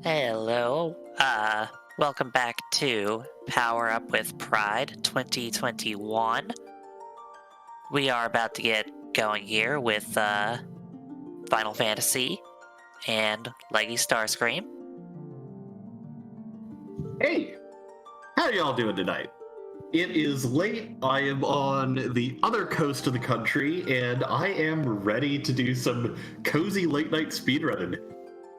Hello. Welcome back to Power Up with Pride 2021. We are about to get going here with Final Fantasy and Leggy Starscream. Hey, how are y'all doing tonight? It is late. I am on the other coast of the country, and I am ready to do some cozy late night speedrunning.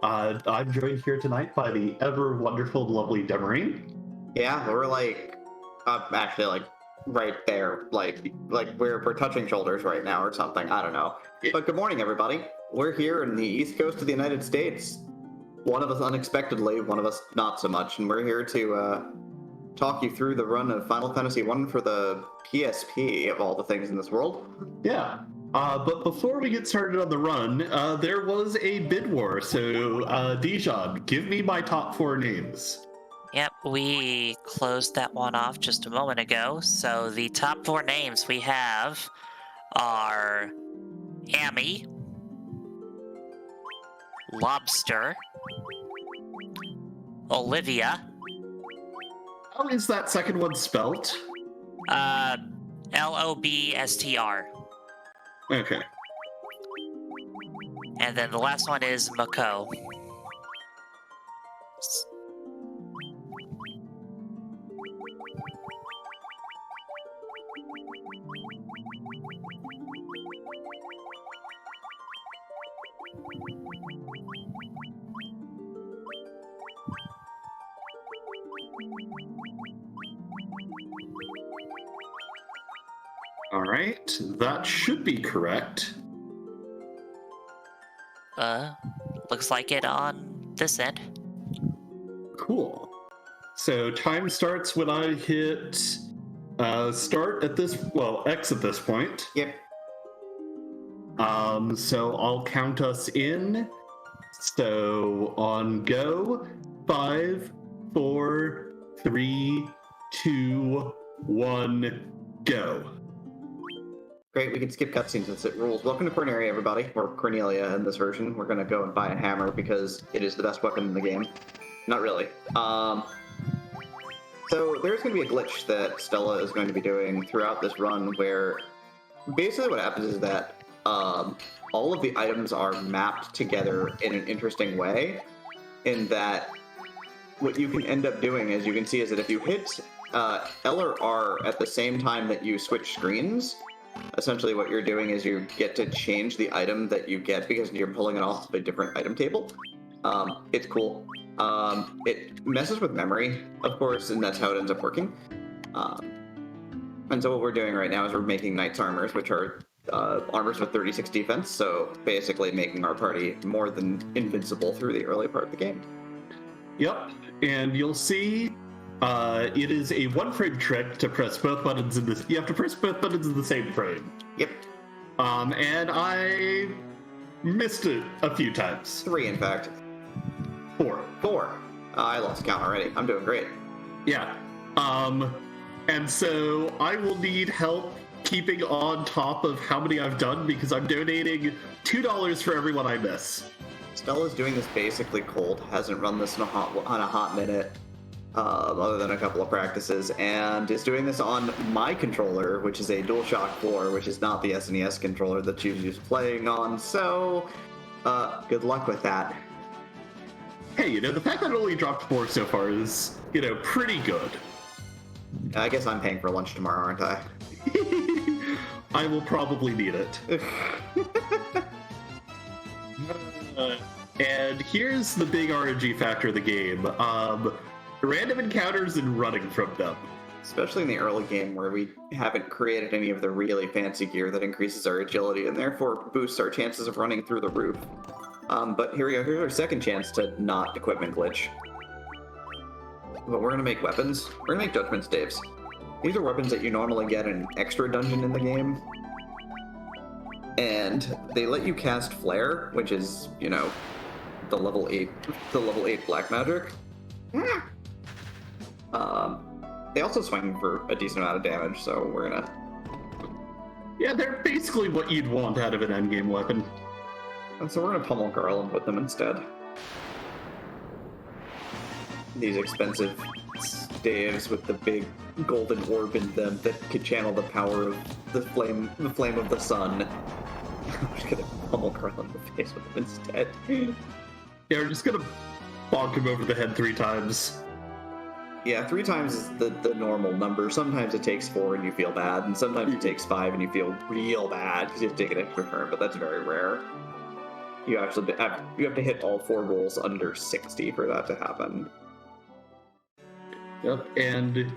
I'm joined here tonight by the ever wonderful, lovely Demarine. Yeah, we're actually right there, like we're touching shoulders right now or something. I don't know. But good morning, everybody. We're here in the East Coast of the United States. One of us unexpectedly, one of us not so much, and we're here to talk you through the run of Final Fantasy I for the PSP of all the things in this world. Yeah. But before we get started on the run, there was a bid war. So, Dijon, give me my top 4 names. Yep, we closed that one off just a moment ago. So the top 4 names we have are Amy, Lobster, Olivia, How is that second one spelt? Lobstr. Okay. And then the last one is Mako. All right, that should be correct. Looks like it on this end. Cool. So time starts when I hit start at this, X at this point. Yep. So I'll count us in. So on go, 5, 4, 3, 2, 1, go. Great, we can skip cutscenes since it rules. Welcome to Corneria, everybody, or Cornelia in this version. We're gonna go and buy a hammer because it is the best weapon in the game. Not really. So there's gonna be a glitch that Stella is going to be doing throughout this run where basically what happens is that all of the items are mapped together in an interesting way, in that what you can end up doing, as you can see, is that if you hit L or R at the same time that you switch screens, essentially what you're doing is you get to change the item that you get because you're pulling it off of a different item table. It's cool. It messes with memory, of course, and that's how it ends up working. And so what we're doing right now is we're making Knight's Armors, which are armors with 36 defense, so basically making our party more than invincible through the early part of the game. Yep, and you'll see it is a one-frame trick to press both buttons in this. You have to press both buttons in the same frame. Yep. And I missed it a few times. 3, in fact. 4. 4. I lost count already. I'm doing great. Yeah. And so I will need help keeping on top of how many I've done because I'm donating $2 for every one I miss. Stella's doing this basically cold. Hasn't run this in a hot minute. Other than a couple of practices, and is doing this on my controller, which is a DualShock 4, which is not the SNES controller that she's used playing on, so good luck with that. Hey, the fact that it only dropped 4 so far is, pretty good. I guess I'm paying for lunch tomorrow, aren't I? I will probably need it. And here's the big RNG factor of the game. Random encounters and running from them. Especially in the early game where we haven't created any of the really fancy gear that increases our agility and therefore boosts our chances of running through the roof. But here we go, here's our second chance to not equipment glitch. But we're gonna make weapons. We're gonna make judgment staves. These are weapons that you normally get in an extra dungeon in the game. And they let you cast Flare, which is, the level 8 black magic. They also swing for a decent amount of damage, so we're gonna... Yeah, they're basically what you'd want out of an endgame weapon. And so we're gonna pummel Garland with them instead. these expensive staves with the big golden orb in them that could channel the power of the flame of the sun. I'm just gonna pummel Carl in the face with them instead. Yeah, we're just gonna bonk him over the head 3 times. Yeah, 3 times is the normal number. Sometimes it takes 4 and you feel bad, and sometimes it takes 5 and you feel real bad because you have to take an extra turn, but that's very rare. You have to hit all 4 rolls under 60 for that to happen. Yep, and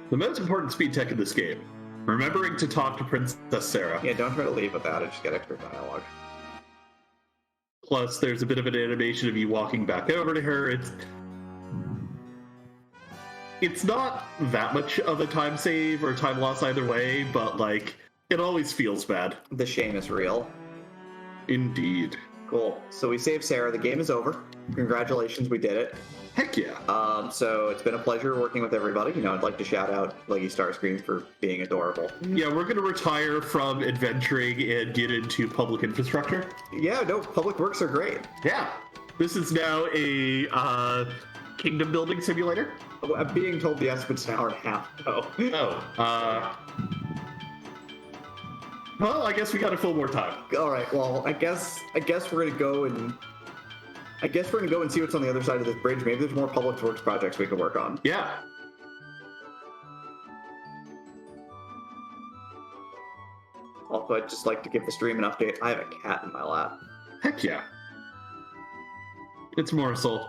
the most important speed tech in this game, remembering to talk to Princess Sarah. Yeah, don't try to leave without it, just get extra dialogue. Plus, there's a bit of an animation of you walking back over to her. It's not that much of a time save or time loss either way, but, like, it always feels bad. The shame is real. Indeed. Cool. So we saved Sarah. The game is over. Congratulations, we did it. Heck yeah. So it's been a pleasure working with everybody. You know, I'd like to shout out Leggy Starscream for being adorable. Yeah, we're going to retire from adventuring and get into public infrastructure. Yeah, no, public works are great. Yeah. This is now a kingdom building simulator. I'm being told the estimate's an hour and a half, though. Well, I guess we got to fill more time. All right. Well, I guess we're gonna go and see what's on the other side of this bridge. Maybe there's more public works projects we can work on. Yeah. Also, I'd just like to give the stream an update. I have a cat in my lap. Heck yeah. It's Morsel.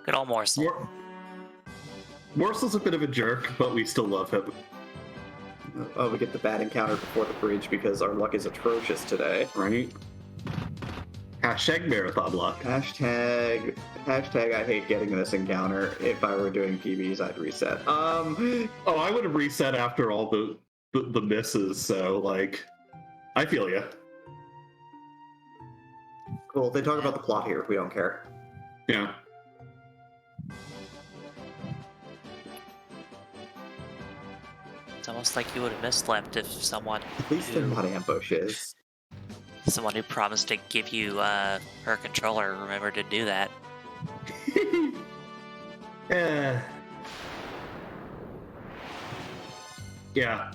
Good old Morsel. Morsel's a bit of a jerk, but we still love him. Oh, we get the bad encounter before the bridge because our luck is atrocious today. Right? Hashtag marathon luck. Hashtag I hate getting this encounter. If I were doing PBs, I'd reset. Oh, I would have reset after all the misses, so, like, I feel ya. Cool. They talk about the plot here. We don't care. Yeah. It's almost like you would have mislept if someone At least they're not ambushes. who promised to give you her controller remembered to do that. Yeah.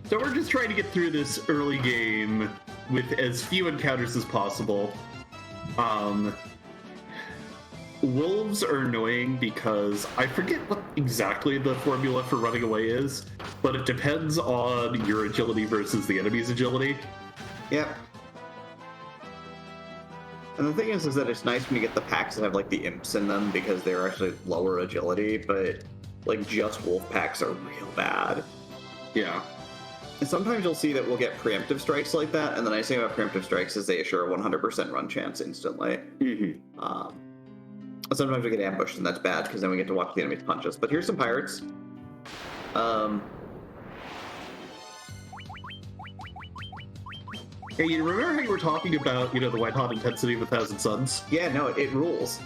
So we're just trying to get through this early game with as few encounters as possible. Wolves are annoying because I forget what exactly the formula for running away is, but it depends on your agility versus the enemy's agility. Yep. And the thing is that it's nice when you get the packs that have, like, the imps in them because they're actually lower agility, but, like, just wolf packs are real bad. Yeah. And sometimes you'll see that we'll get preemptive strikes like that, and the nice thing about preemptive strikes is they assure a 100% run chance instantly. Mm-hmm. Sometimes we get ambushed, and that's bad, because then we get to watch the enemies punch us. But here's some pirates. Hey, you remember how you were talking about, the white-hot intensity of 1,000 Suns? Yeah, no, it rules.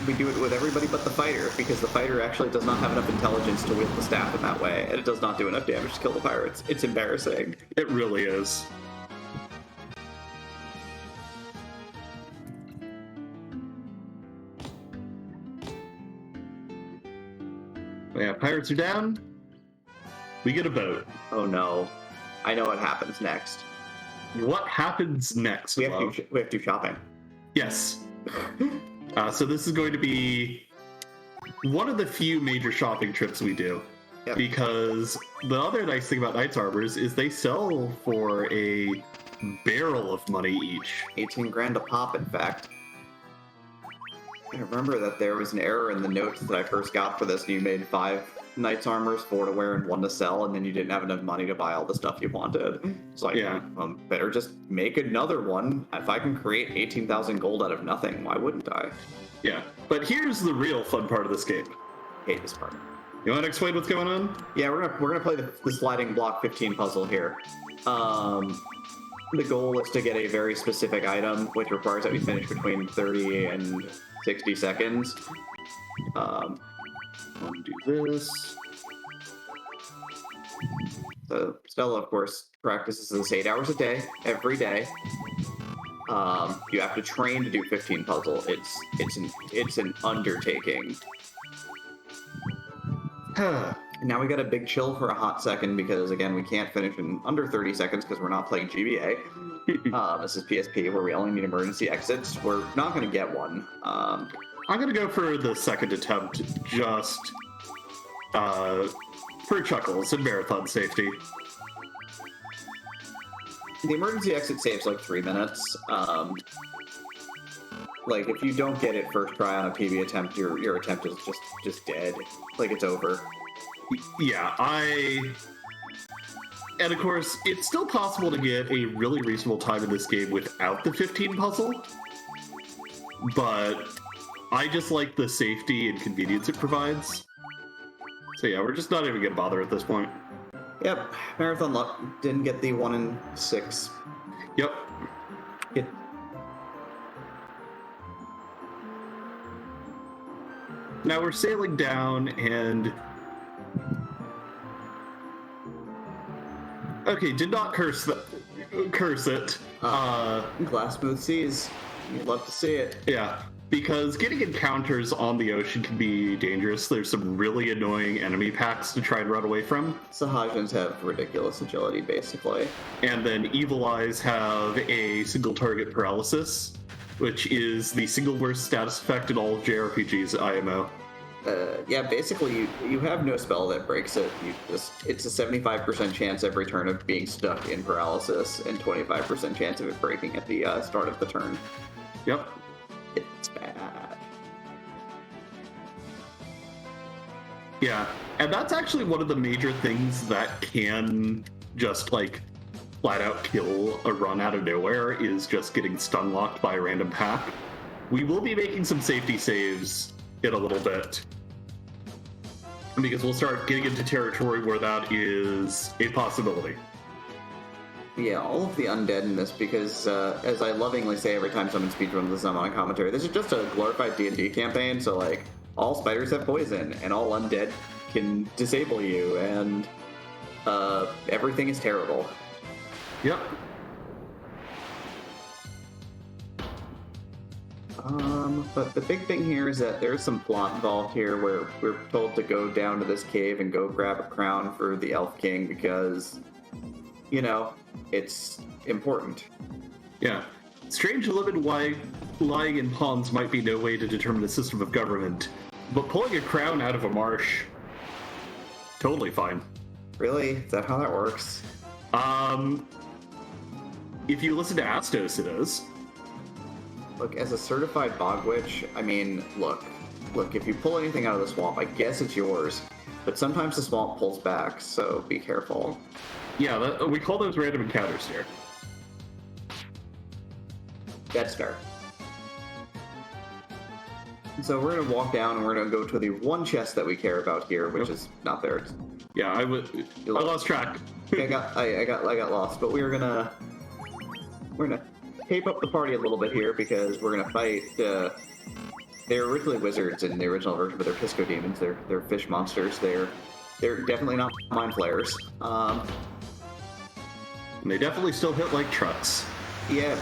We do it with everybody but the fighter, because the fighter actually does not have enough intelligence to wield the staff in that way, and it does not do enough damage to kill the pirates. It's embarrassing. It really is. Yeah, pirates are down. We get a boat. Oh no. I know what happens next. What happens next, We have love? to do shopping. Yes. So this is going to be one of the few major shopping trips we do. Yep. Because the other nice thing about Knights Arbors is they sell for a barrel of money each. 18 grand a pop, in fact. I remember that there was an error in the notes that I first got for this. You made 5 Knights Armors, 4 to wear and 1 to sell, and then you didn't have enough money to buy all the stuff you wanted. It's like, Yeah. Better just make another one. If I can create 18,000 gold out of nothing, why wouldn't I? Yeah. But here's the real fun part of this game. Hate this part. You want to explain what's going on? Yeah, we're gonna play the sliding block 15 puzzle here. The goal is to get a very specific item, which requires that we finish between 30 and 60 seconds. I'll do this. So Stella, of course, practices this 8 hours a day, every day. You have to train to do 15 puzzle. It's an undertaking. Now we got a big chill for a hot second because again we can't finish in under 30 seconds because we're not playing GBA. This is PSP where we only need emergency exits. We're not going to get one. I'm gonna go for the second attempt, just for chuckles and marathon safety. The emergency exit saves like 3 minutes. Like if you don't get it first try on a PB attempt, your attempt is just dead. Like it's over. Yeah, and of course, it's still possible to get a really reasonable time in this game without the 15 puzzle, but I just like the safety and convenience it provides. So yeah, we're just not even gonna bother at this point. Yep, marathon luck. Didn't get the 1 in 6. Yep. It, Now we're sailing down and... Okay, did not curse it. glass smooth seas. You'd love to see it. Yeah, because getting encounters on the ocean can be dangerous. There's some really annoying enemy packs to try and run away from. Sahajans have ridiculous agility, basically. And then Evil Eyes have a single target paralysis, which is the single worst status effect in all of JRPGs IMO. Yeah, basically, you have no spell that breaks it. It's a 75% chance every turn of being stuck in paralysis, and 25% chance of it breaking at the start of the turn. Yep. It's bad. Yeah, and that's actually one of the major things that can just, like, flat out kill a run out of nowhere, is just getting stun locked by a random pack. We will be making some safety saves in a little bit, because we'll start getting into territory where that is a possibility. Yeah, all of the undead in this, because as I lovingly say every time someone speedruns this on my commentary, this is just a glorified D&D campaign, so like, all spiders have poison, and all undead can disable you, and everything is terrible. Yep. But the big thing here is that there's some plot involved here where we're told to go down to this cave and go grab a crown for the Elf King because, you know, it's important. Yeah. Strange to live in why lying in ponds might be no way to determine a system of government, but pulling a crown out of a marsh, totally fine. Really? Is that how that works? If you listen to Astos, it is. Look, as a certified bog witch, I mean, look, if you pull anything out of the swamp, I guess it's yours. But sometimes the swamp pulls back, so be careful. Yeah, we call those random encounters here. That's fair. So we're gonna walk down and we're gonna go to the one chest that we care about here, which is not there. Yeah, I lost track. I got lost, but we're gonna tape up the party a little bit here because we're gonna fight. They're originally wizards in the original version, but they're Pisco demons. They're fish monsters. They're definitely not mind flayers. And they definitely still hit like trucks. Yeah,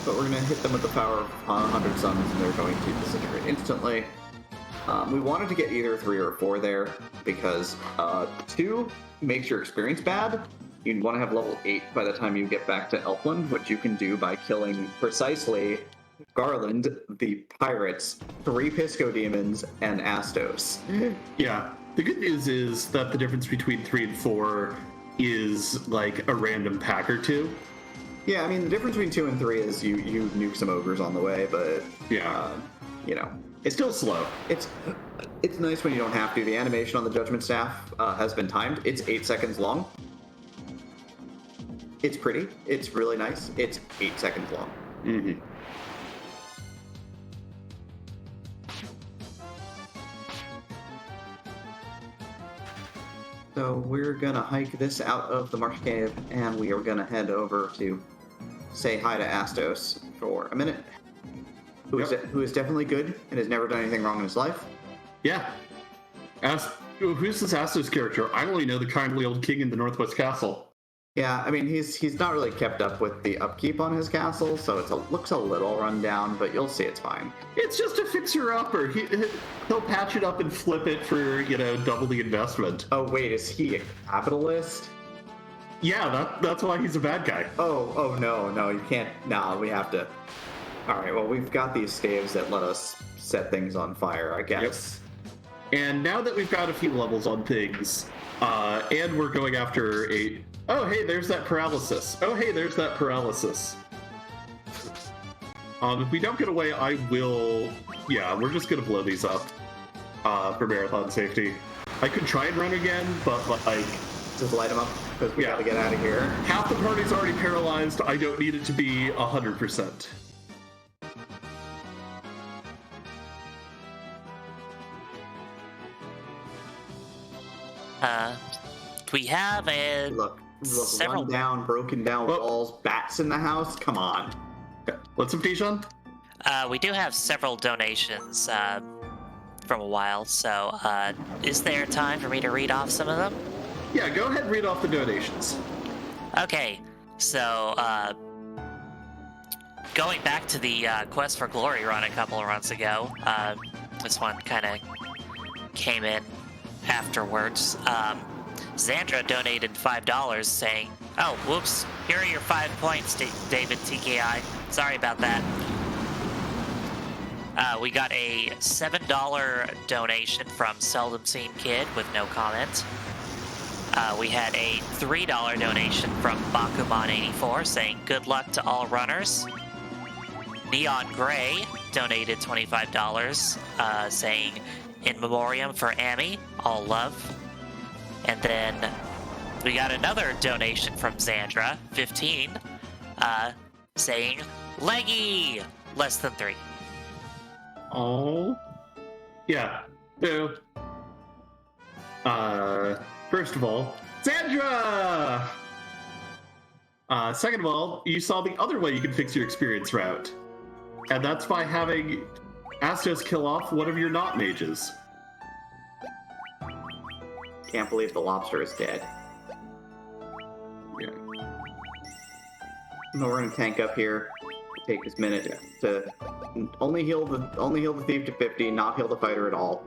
but we're gonna hit them with the power of 100 suns, and they're going to disintegrate instantly. We wanted to get either 3 or 4 there because 2 makes your experience bad. You'd want to have level 8 by the time you get back to Elfland, which you can do by killing precisely Garland, the pirates, 3 Pisco demons, and Astos. Yeah. The good news is that the difference between 3 and 4 is like a random pack or 2. Yeah, I mean, the difference between 2 and 3 is you nuke some ogres on the way, but, yeah, you know. it's still slow. It's nice when you don't have to. The animation on the Judgment Staff has been timed. It's 8 seconds long. It's pretty. It's really nice. It's 8 seconds long. Mm-hmm. So we're gonna hike this out of the marsh cave, and we are gonna head over to say hi to Astos for a minute. Who is definitely good and has never done anything wrong in his life. Yeah. Who's this Astos character? I only know the kindly old king in the Northwest Castle. Yeah, I mean he's not really kept up with the upkeep on his castle, so looks a little run down, but you'll see it's fine. It's just a fixer-upper. He'll patch it up and flip it for, double the investment. Oh wait, is he a capitalist? Yeah, that's why he's a bad guy. Oh no, you can't. No, we have to. All right, well we've got these staves that let us set things on fire, I guess. Yep. And now that we've got a few levels on things, and we're going after a... Oh, hey, there's that paralysis. Oh, hey, there's that paralysis. If we don't get away, I will... Yeah, we're just going to blow these up for marathon safety. I could try and run again, but, like... Just light them up, because we gotta get out of here. Half the party's already paralyzed. I don't need it to be 100%. We have a Look, several run down, broken down walls, bats in the house. Come on. Okay. What's up, Dijon? we do have several donations from a while, so is there time for me to read off some of them? Yeah, go ahead and read off the donations. Okay, so going back to the Quest for Glory run a couple of runs ago, this one kind of came in afterwards. Xandra donated $5 saying, "Oh, whoops, here are your 5 points, David TKI. Sorry about that." We got a $7 donation from Seldom Seen Kid with no comment. We had a $3 donation from Bakuman84 saying, "Good luck to all runners." Neon Gray donated $25 saying, "In memoriam for Amy, all love." And then we got another donation from Xandra, 15, saying, "Leggy, less than 3." Oh. Yeah. So, first of all, Xandra! Second of all, you saw the other way you can fix your experience route. And that's by having Astos kill off one of your not mages. Can't believe the lobster is dead. Yeah. No, we're gonna tank up here. Take this minute to only heal the thief to 50, not heal the fighter at all.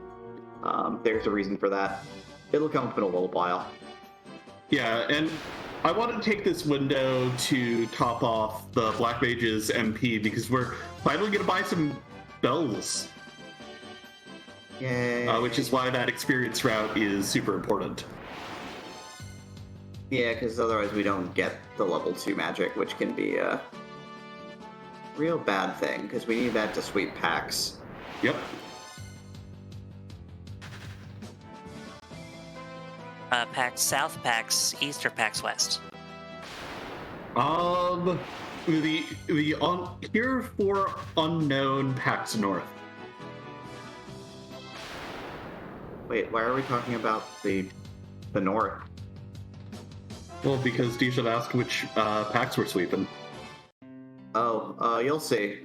There's a reason for that. It'll come up in a little while. Yeah, and I want to take this window to top off the Black Mage's MP because we're finally going to buy some bells. Yay. Which is why that experience route is super important. Yeah, because otherwise we don't get the level 2 magic, which can be a real bad thing, because we need that to sweep packs. Yep. PAX South, PAX East, or PAX West? Here for unknown PAX North. Wait, why are we talking about the north? Well, because Dijon asked which packs we're sweeping. Oh, you'll see.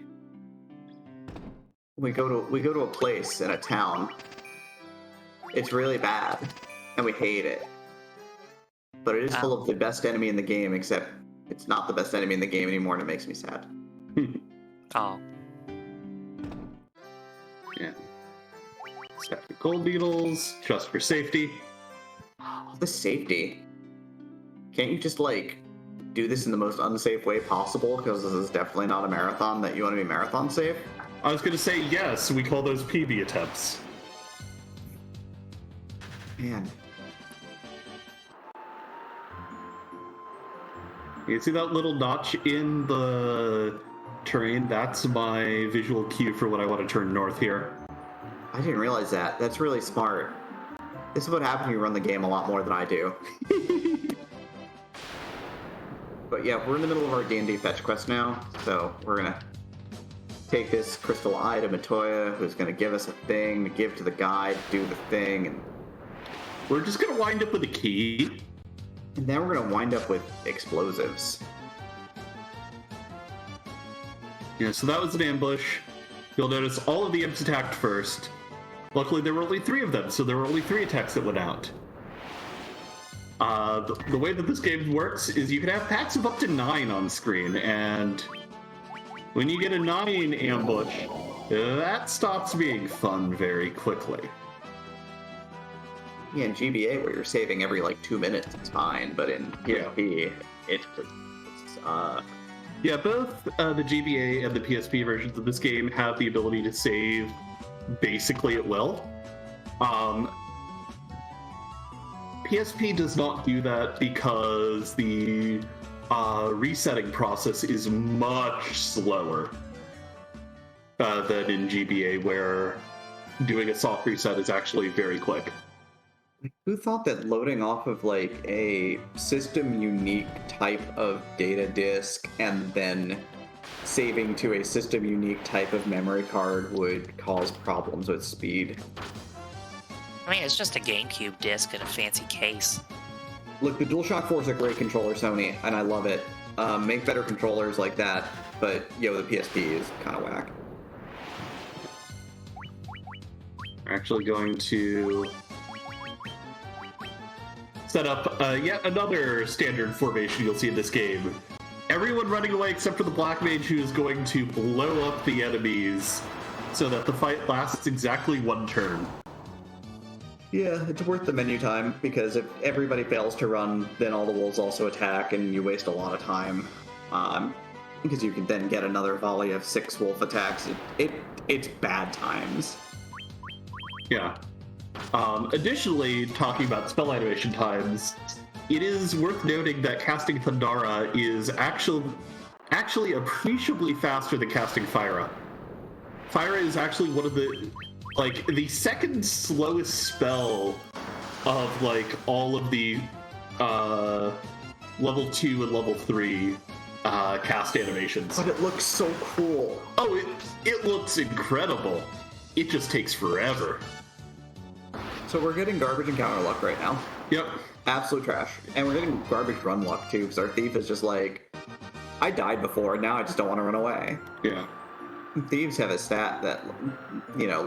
We go to a place in a town. It's really bad, and we hate it. But it is full of the best enemy in the game, except it's not the best enemy in the game anymore, and it makes me sad. Oh. Yeah. Stack the gold beetles, just for safety. Oh, the safety. Can't you just, like, do this in the most unsafe way possible? Because this is definitely not a marathon that you want to be marathon safe. I was going to say yes, we call those PB attempts. Man. You see that little notch in the terrain? That's my visual cue for when I want to turn north here. I didn't realize that. That's really smart. This is what happens when you run the game a lot more than I do. But yeah, we're in the middle of our D&D fetch quest now, so we're gonna take this crystal eye to Matoya, who's gonna give us a thing to give to the guy to do the thing, and we're just gonna wind up with a key. And then we're gonna wind up with explosives. Yeah, so that was an ambush. You'll notice all of the imps attacked first. Luckily, there were only 3 of them, so there were only 3 attacks that went out. The way that this game works is you can have packs of up to 9 on screen, and when you get a 9 ambush, that stops being fun very quickly. Yeah, in GBA, where you're saving every like 2 minutes, it's fine, but in PSP, it's Yeah, both the GBA and the PSP versions of this game have the ability to save basically at will. PSP does not do that because the resetting process is much slower than in GBA, where doing a soft reset is actually very quick. Who thought that loading off of like a system unique type of data disk and then saving to a system unique type of memory card would cause problems with speed? I mean, it's just a GameCube disc in a fancy case. Look, the DualShock 4 is a great controller, Sony, and I love it. Make better controllers like that, but the PSP is kind of whack. We're actually going to set up yet another standard formation you'll see in this game. Everyone running away except for the Black Mage, who is going to blow up the enemies so that the fight lasts exactly 1 turn. Yeah, it's worth the menu time, because if everybody fails to run, then all the wolves also attack, and you waste a lot of time. Because you can then get another volley of 6 wolf attacks. It's bad times. Yeah. Additionally, talking about spell animation times, it is worth noting that casting Thundara is actually appreciably faster than casting Fyra. Fyra is actually one of the second slowest spell of all of the level 2 and level 3 cast animations. But it looks so cool. Oh, it looks incredible. It just takes forever. So we're getting garbage encounter luck right now. Yep. Absolute trash. And we're getting garbage run luck too, because our thief is just like, I died before, now I just don't want to run away. Yeah. Thieves have a stat that,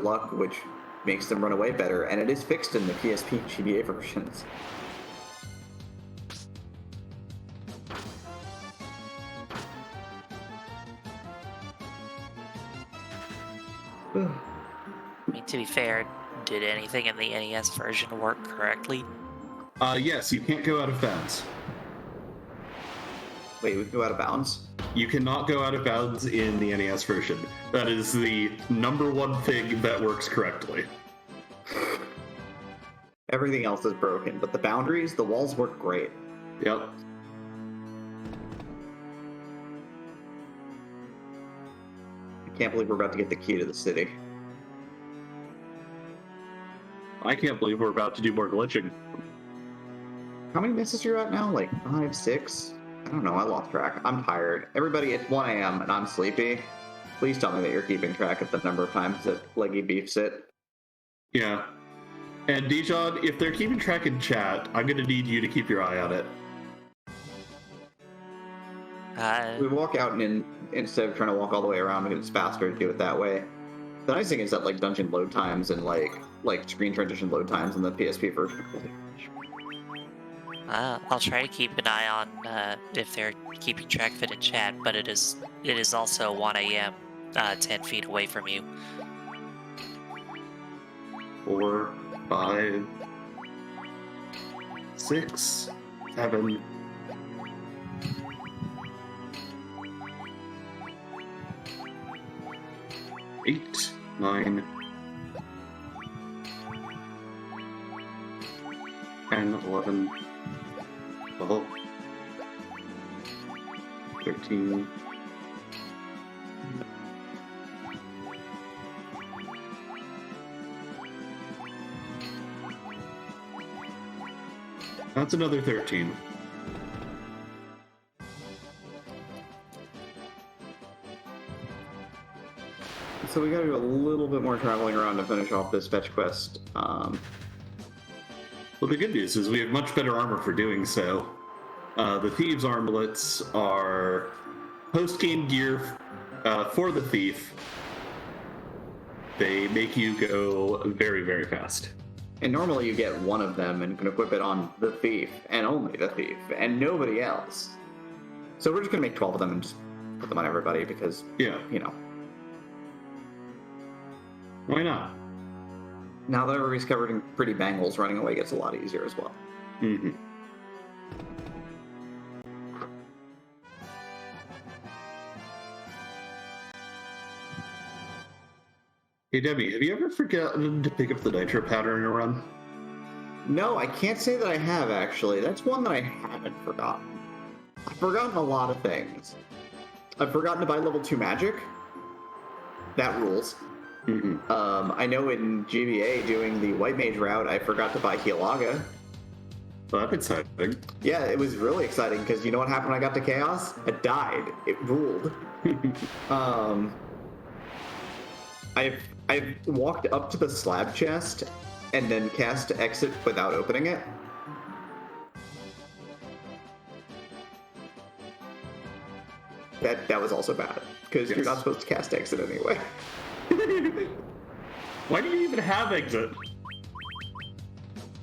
luck, which makes them run away better, and it is fixed in the PSP GBA versions. I mean, to be fair, did anything in the NES version work correctly? Yes, you can't go out of bounds. Wait, we can go out of bounds? You cannot go out of bounds in the NES version. That is the number one thing that works correctly. Everything else is broken, but the boundaries, the walls work great. Yep. I can't believe we're about to get the key to the city. I can't believe we're about to do more glitching. How many misses are you at now? Like 5, 6? I don't know, I lost track. I'm tired. Everybody, it's 1 a.m. and I'm sleepy. Please tell me that you're keeping track of the number of times that Leggy beefs it. Yeah. And Dijon, if they're keeping track in chat, I'm going to need you to keep your eye on it. We walk out and instead of trying to walk all the way around, it's faster to do it that way. The nice thing is that dungeon load times and like screen transition load times in the PSP version. I'll try to keep an eye on if they're keeping track of it in chat, but it is also 1 a.m. 10 feet away from you. 4, 5, 6, 7. Eight, 9, 10, 11, 12, 13. That's another 13. So we gotta do a little bit more traveling around to finish off this fetch quest. Well, the good news is we have much better armor for doing so. The Thieves' Armlets are post-game gear for the Thief. They make you go very, very fast. And normally you get one of them and can equip it on the thief, and only the thief, and nobody else. So we're just going to make 12 of them and just put them on everybody because, Yeah. you know. Why not? Now that everybody's covered in pretty bangles, running away gets a lot easier as well. Mm-hmm. Hey, Debbie, have you ever forgotten to pick up the nitro powder in a run? No, I can't say that I have, actually. That's one that I haven't forgotten. I've forgotten a lot of things. I've forgotten to buy level 2 magic. That rules. Mm-hmm. I know in GBA doing the White Mage route, I forgot to buy Healaga. Well, that's exciting. Yeah, it was really exciting because you know what happened when I got to Chaos? I died. It ruled. I've walked up to the slab chest and then cast exit without opening it. That was also bad because you're not supposed to cast exit anyway. Why do you even have exit?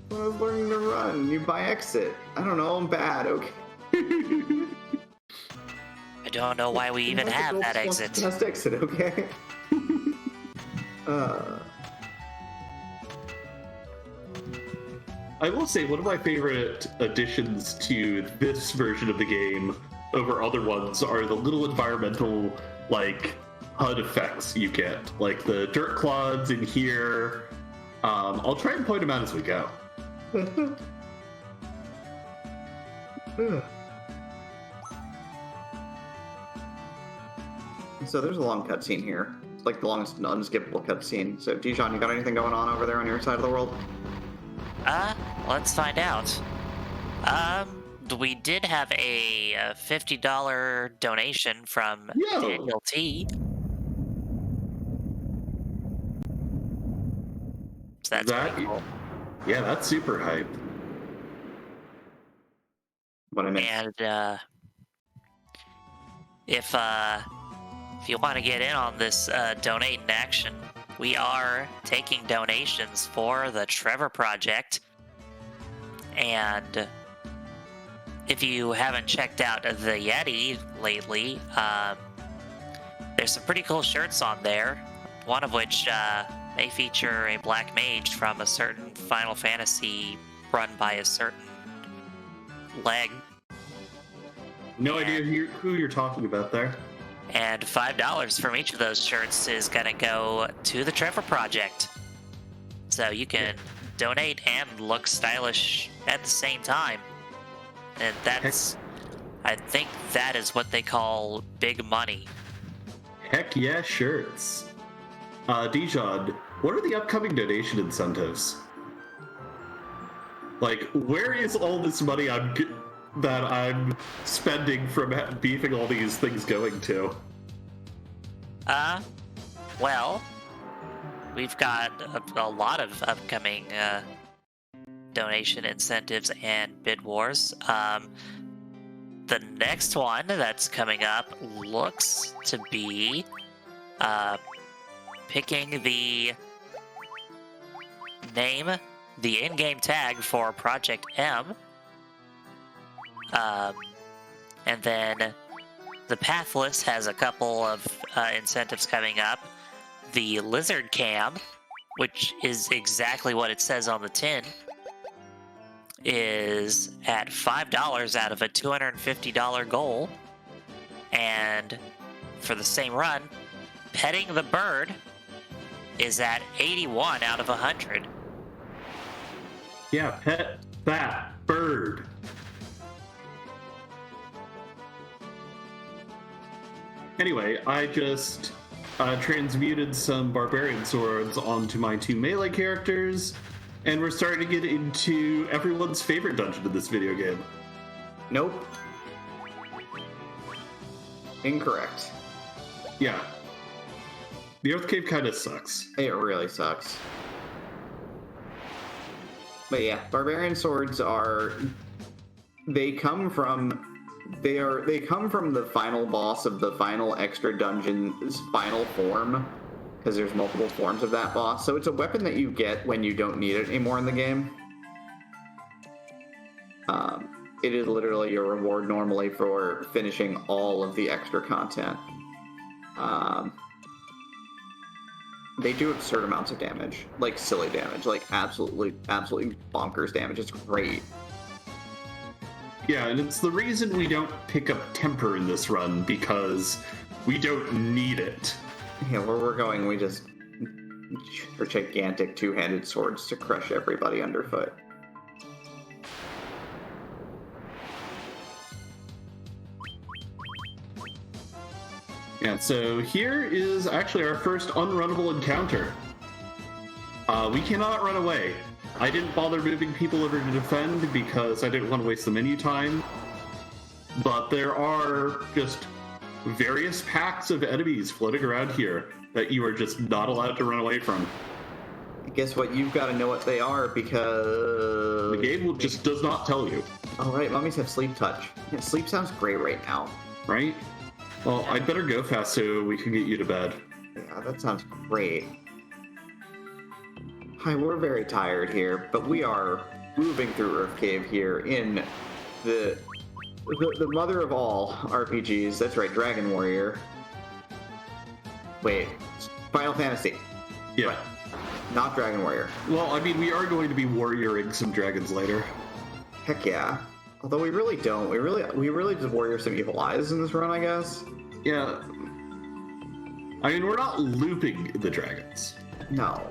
When I was learning to run, you buy exit. I don't know, I'm bad, okay. I don't know why we even have that exit. Cast exit, okay? I will say one of my favorite additions to this version of the game over other ones are the little environmental, like, HUD effects you get. Like the dirt clods in here. I'll try and point them out as we go. So there's a long cutscene here. It's like the longest unskippable cutscene. So Dijon, you got anything going on over there on your side of the world? Let's find out. We did have a $50 donation from Daniel T. So that's pretty cool. Yeah, that's super hype. What I mean. And if you want to get in on this donate in action, we are taking donations for the Trevor Project. And if you haven't checked out the Yeti lately, there's some pretty cool shirts on there. One of which may feature a black mage from a certain Final Fantasy run by a certain leg. No idea who you're talking about there. And $5 from each of those shirts is going to go to the Trevor Project. So you can donate and look stylish at the same time. And that's, I think that is what they call big money. Heck yeah, shirts. Dijon, what are the upcoming donation incentives? Like, where is all this money that I'm spending from beefing all these things going to? Well, we've got a lot of upcoming donation incentives and bid wars. The next one that's coming up looks to be picking the name, the in-game tag for Project M. And then the Pathless has a couple of incentives coming up. The Lizard Cam, which is exactly what it says on the tin, is at $5 out of a $250 goal. And for the same run, Petting the Bird is at 81 out of 100. Yeah, pet that bird. Anyway, I just transmuted some barbarian swords onto my 2 melee characters, and we're starting to get into everyone's favorite dungeon in this video game. Nope. Incorrect. Yeah. The Earth Cave kind of sucks. It really sucks. But yeah, barbarian swords are... They come from the final boss of the final extra dungeon's final form, because there's multiple forms of that boss. So it's a weapon that you get when you don't need it anymore in the game. It is literally your reward normally for finishing all of the extra content. They do absurd amounts of damage, like silly damage, like absolutely bonkers damage. It's great. Yeah, and it's the reason we don't pick up temper in this run, because we don't need it. Yeah, where we're going, we just are gigantic two-handed swords to crush everybody underfoot. Yeah, so here is actually our first unrunnable encounter. We cannot run away. I didn't bother moving people over to defend because I didn't want to waste the menu time. But there are just various packs of enemies floating around here that you are just not allowed to run away from. Guess what? You've got to know what they are because... The game just does not tell you. Oh, right. Mummies have sleep touch. Yeah, sleep sounds great right now. Right? Well, I'd better go fast so we can get you to bed. Yeah, that sounds great. Hi, we're very tired here, but we are moving through Earth Cave here in the mother of all RPGs. That's right, Dragon Warrior. Wait, Final Fantasy. Yeah. Not Dragon Warrior. Well, I mean, we are going to be warrioring some dragons later. Heck yeah. Although we really don't. We really just warrior some evil eyes in this run, I guess. Yeah. I mean, we're not looping the dragons. No.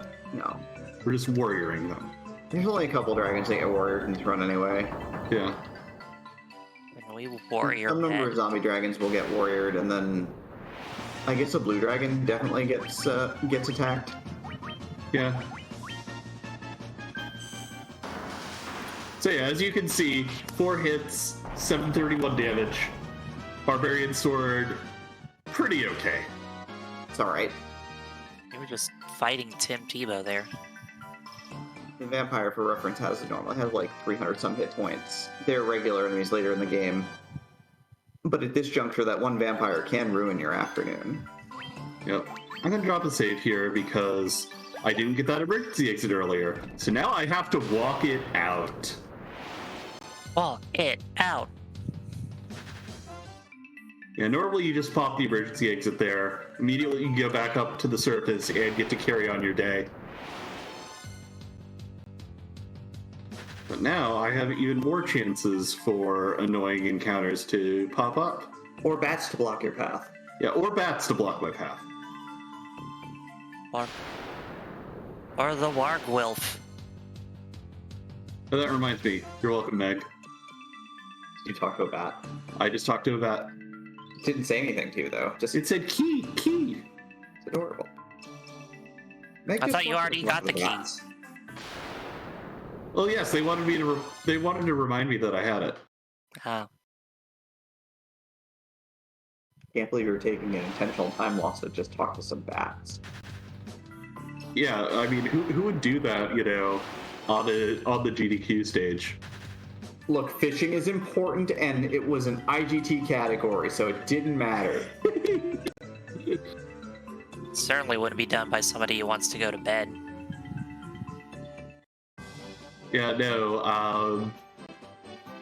We're just warrioring them. There's only a couple dragons that get warriored in this run anyway. Yeah. And we warrior. Some number of zombie dragons will get warriored, and then I guess a blue dragon definitely gets attacked. Yeah. So yeah, as you can see, 4 hits, 731 damage. Barbarian sword, pretty okay. It's alright. You were just fighting Tim Tebow there. The vampire, for reference, has like 300 some hit points. They're regular enemies later in the game. But at this juncture, that one vampire can ruin your afternoon. Yep. I'm gonna drop a save here because I didn't get that emergency exit earlier. So now I have to walk it out. Walk it out. Yeah, normally you just pop the emergency exit there. Immediately you can go back up to the surface and get to carry on your day. But now I have even more chances for annoying encounters to pop up. Or bats to block your path. Yeah, or bats to block my path. Or the Wargwilf. Oh, that reminds me. You're welcome, Meg. You talk to a bat. I just talked to a bat. It didn't say anything to you, though. Just It said key. It's adorable. Meg I just thought you talked already to got the bats. keys. Well, yes, they wanted to remind me that I had it. Oh. Can't believe you were taking an intentional time loss to just talk to some bats. Yeah, I mean, who would do that, on the GDQ stage? Look, fishing is important, and it was an IGT category, so it didn't matter. Certainly wouldn't be done by somebody who wants to go to bed. Yeah, no,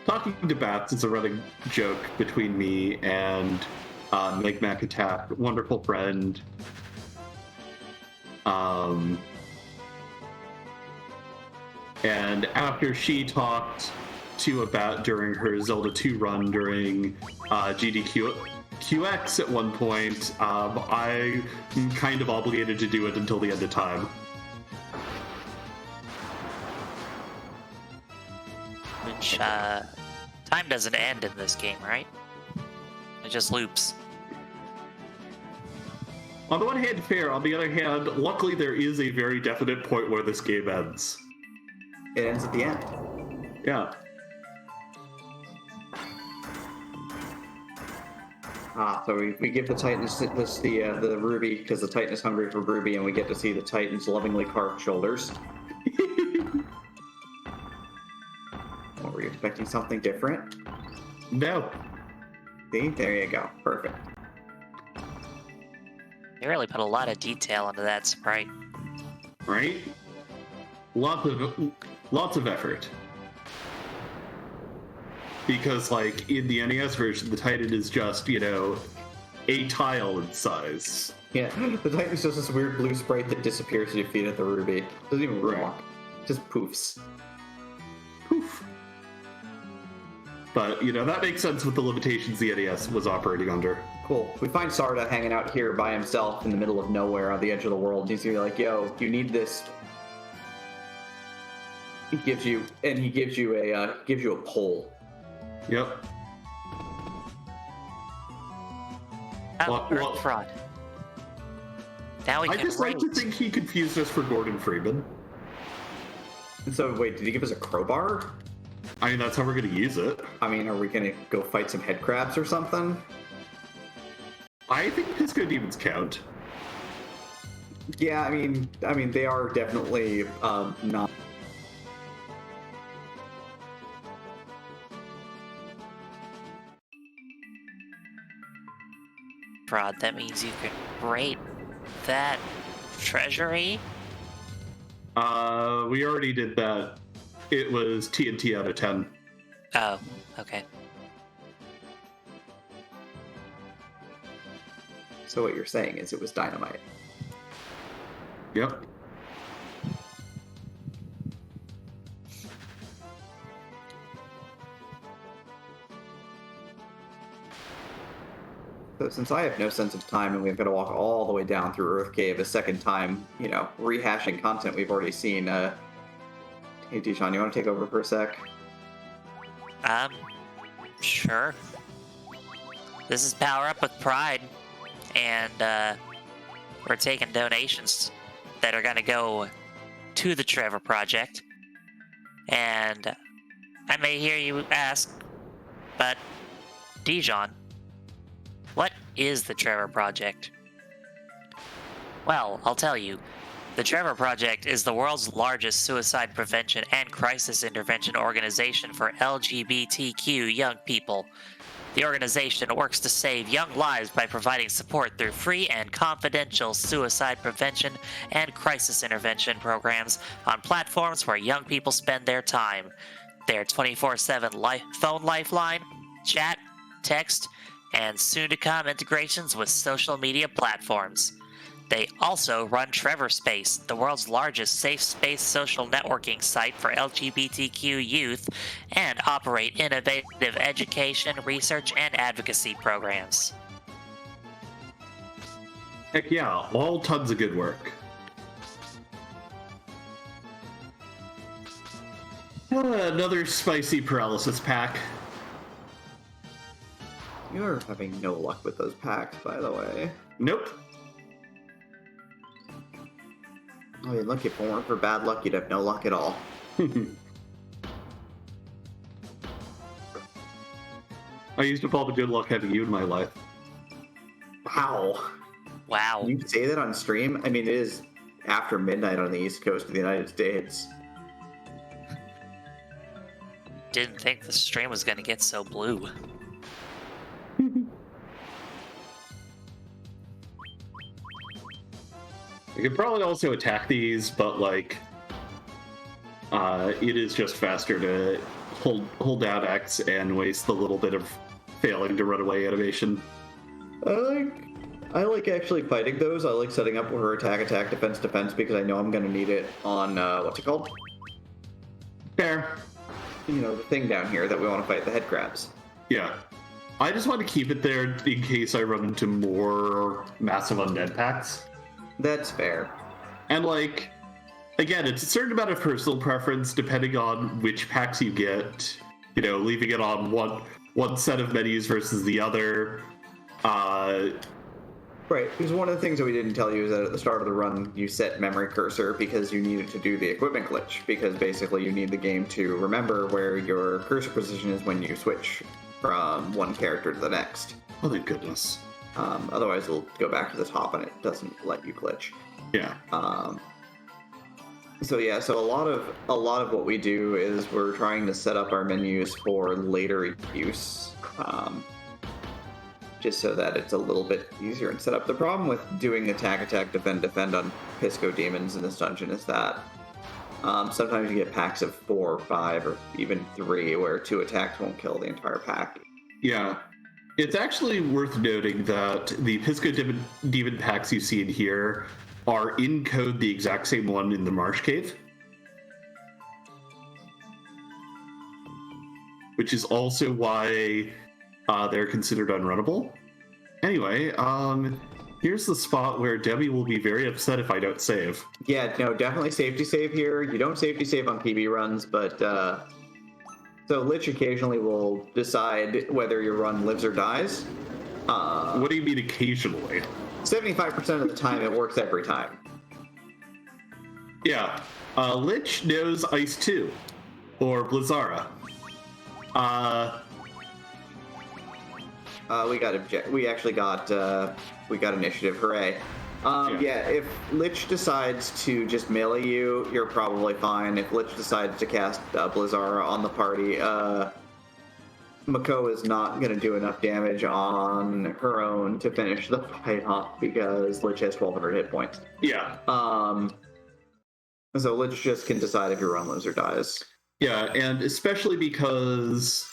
talking to bats is a running joke between me and Meg McAttack, wonderful friend. And after she talked to a bat during her Zelda 2 run during GDQX at one point, I'm kind of obligated to do it until the end of time. Which, time doesn't end in this game, right? It just loops. On the one hand, fair. On the other hand, luckily there is a very definite point where this game ends. It ends at the end. Yeah. So we give the Titans the ruby because the Titan is hungry for ruby, and we get to see the Titan's lovingly carved shoulders. What, were you expecting something different? No. See, there you go. Perfect. They really put a lot of detail into that sprite. Right? Lots of effort. Because, like, in the NES version, the Titan is just, a tile in size. Yeah, the Titan's just this weird blue sprite that disappears when you feed it the ruby. Doesn't even Right. walk. Just poofs. Poof. But, that makes sense with the limitations the NES was operating under. Cool. We find Sarda hanging out here by himself in the middle of nowhere on the edge of the world. He's gonna be like, yo, you need this. He gives you a pole. Yep. Earth fraud. Now we I can just like to rate. think he confused us for Gordon Freeman. And so, wait, did he give us a crowbar? I mean, that's how we're going to use it. I mean, are we gonna go fight some head crabs or something? I think Pisco Demons count. Yeah, I mean, they are definitely not. Fraud. That means you can rate that treasury. We already did that. It was TNT out of 10. Oh, okay. So what you're saying is it was dynamite. Yep. So since I have no sense of time and we've got to walk all the way down through Earth Cave a second time, rehashing content we've already seen, hey Dijon, you want to take over for a sec? Sure. This is Power Up with Pride, and we're taking donations that are gonna go to the Trevor Project. And I may hear you ask, but Dijon, what is the Trevor Project? Well, I'll tell you. The Trevor Project is the world's largest suicide prevention and crisis intervention organization for LGBTQ young people. The organization works to save young lives by providing support through free and confidential suicide prevention and crisis intervention programs on platforms where young people spend their time. Their 24/7 phone lifeline, chat, text, and soon-to-come integrations with social media platforms. They also run Trevor Space, the world's largest safe space social networking site for LGBTQ youth, and operate innovative education, research, and advocacy programs. Heck yeah, all tons of good work. Another spicy paralysis pack. You're having no luck with those packs, by the way. Nope. I mean, look, if it weren't for bad luck, you'd have no luck at all. I used up all the good luck having you in my life. Wow. Wow. You say that on stream? I mean, it is after midnight on the East Coast of the United States. Didn't think the stream was gonna get so blue. I could probably also attack these, but it is just faster to hold down X and waste the little bit of failing to run away animation. I like actually fighting those. I like setting up her attack, defense, because I know I'm going to need it on, what's it called? Fair. The thing down here that we want to fight, the head crabs. Yeah. I just want to keep it there in case I run into more massive undead packs. That's fair. And again, it's a certain amount of personal preference depending on which packs you get. Leaving it on one set of menus versus the other. Right, because one of the things that we didn't tell you is that at the start of the run, you set memory cursor because you needed to do the equipment glitch, because basically you need the game to remember where your cursor position is when you switch from one character to the next. Oh, thank goodness. Otherwise, it'll go back to the top and it doesn't let you glitch. Yeah. So a lot of what we do is we're trying to set up our menus for later use. just so that it's a little bit easier and set up. The problem with doing attack, defend on Pisco demons in this dungeon is that sometimes you get packs of 4 or 5 or even 3 where 2 attacks won't kill the entire pack. Yeah. It's actually worth noting that the Pisco demon packs you see in here are in code the exact same one in the Marsh Cave. Which is also why they're considered unrunnable. Anyway, here's the spot where Debbie will be very upset if I don't save. Yeah, no, definitely safety save here. You don't safety save on PB runs, but so Lich occasionally will decide whether your run lives or dies. What do you mean occasionally? 75% of the time, it works every time. Yeah, Lich knows Ice 2, or Blizzara. We got initiative. Hooray! Yeah, if Lich decides to just melee you, you're probably fine. If Lich decides to cast Blizzara on the party, Mako is not going to do enough damage on her own to finish the fight off because Lich has 1,200 hit points. Yeah. So Lich just can decide if your run lives or dies. Yeah, and especially because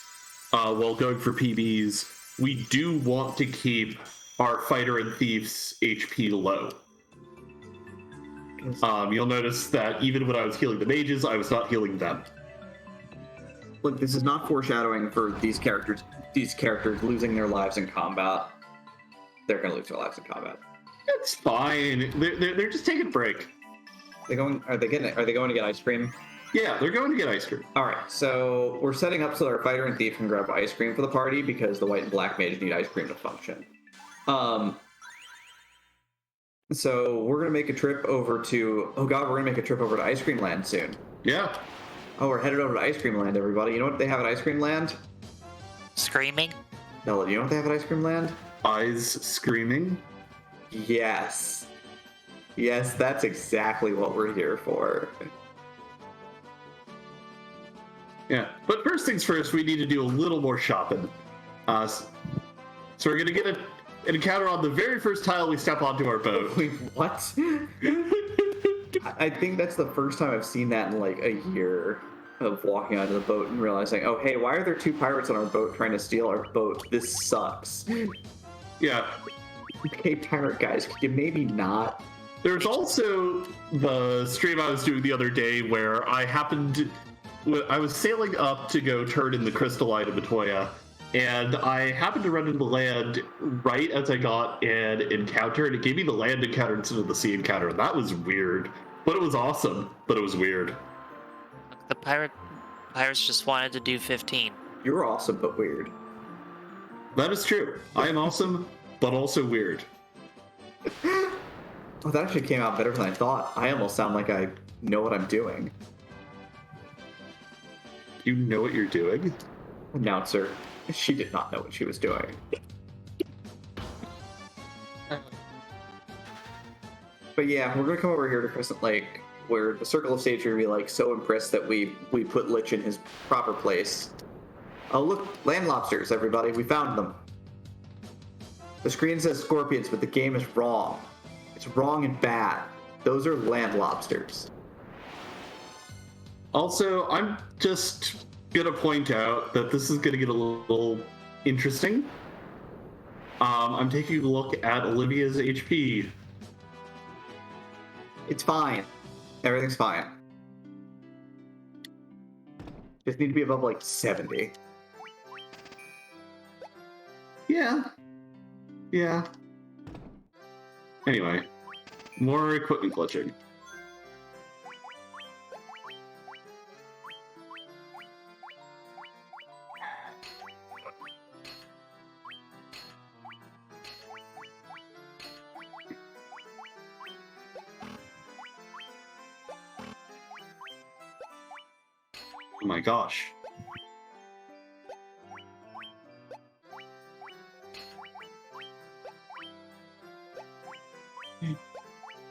while going for PBs, we do want to keep our fighter and thief's HP low. You'll notice that even when I was healing the mages, I was not healing them. Look, this is not foreshadowing for these characters. These characters losing their lives in combat. They're going to lose their lives in combat. It's fine. They're just taking a break. Are they going to get ice cream? Yeah, they're going to get ice cream. All right, so we're setting up so our fighter and thief can grab ice cream for the party because the white and black mages need ice cream to function. So we're gonna make a trip over to. Oh God, we're gonna make a trip over to Ice Cream Land soon. Yeah. Oh, we're headed over to Ice Cream Land, everybody. You know what they have at Ice Cream Land? Screaming? Bella, do you know what they have at Ice Cream Land? Eyes screaming. Yes. Yes, that's exactly what we're here for. Yeah, but first things first, we need to do a little more shopping. So we're gonna get an encounter on the very first tile we step onto our boat. Wait, what? I think that's the first time I've seen that in like a year of walking onto the boat and realizing, oh hey, why are there 2 pirates on our boat trying to steal our boat? This sucks. Yeah. Okay, pirate guys, could you maybe not? There's also the stream I was doing the other day where I was sailing up to go turn in the crystallite of Matoya, and I happened to run into land right as I got an encounter, and it gave me the land encounter instead of the sea encounter, and that was weird. But it was awesome, but it was weird. The pirates just wanted to do 15. You're awesome, but weird. That is true. I am awesome, but also weird. Oh, that actually came out better than I thought. I almost sound like I know what I'm doing. You know what you're doing? Announcer. She did not know what she was doing. But yeah, we're gonna come over here to Crescent Lake, where the Circle of Sage are gonna be like so impressed that we put Lich in his proper place. Oh look, land lobsters, everybody, we found them. The screen says scorpions, but the game is wrong. It's wrong and bad. Those are land lobsters. Also, I'm just gonna point out that this is gonna get a little interesting. I'm taking a look at Olivia's HP. It's fine. Everything's fine. Just need to be above like 70. Yeah. Anyway, more equipment glitching. Oh my gosh.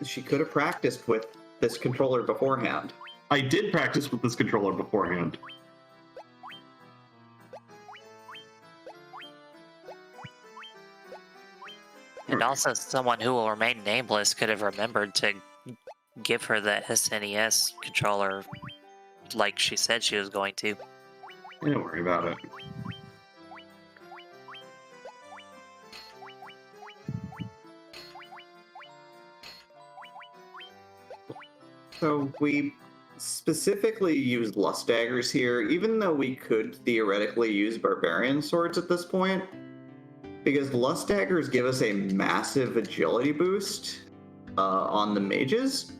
She could have practiced with this controller beforehand. I did practice with this controller beforehand. also, someone who will remain nameless could have remembered to give her the SNES controller like she said she was going to. Don't worry about it. So we specifically used lust daggers here, even though we could theoretically use barbarian swords at this point, because lust daggers give us a massive agility boost on the mages,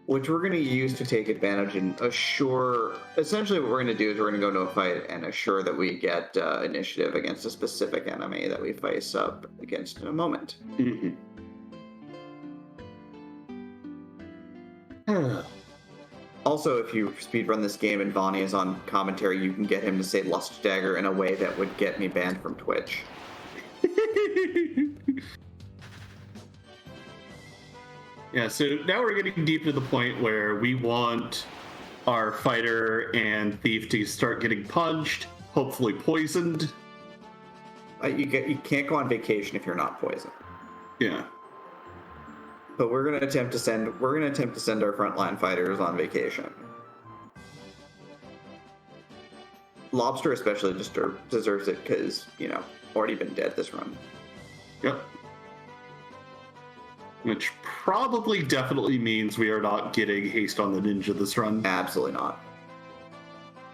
which we're going to use to take advantage and assure. Essentially, what we're going to do is we're going to go into a fight and assure that we get initiative against a specific enemy that we face up against in a moment. Mm-hmm. Also, if you speedrun this game and Vonnie is on commentary, you can get him to say lust dagger in a way that would get me banned from Twitch. Yeah, so now we're getting deep to the point where we want our fighter and thief to start getting punched, hopefully poisoned. You can't go on vacation if you're not poisoned. Yeah. But we're going to attempt to send our frontline fighters on vacation. Lobster especially deserves it because, already been dead this run. Yep. Which probably definitely means we are not getting haste on the ninja this run. Absolutely not.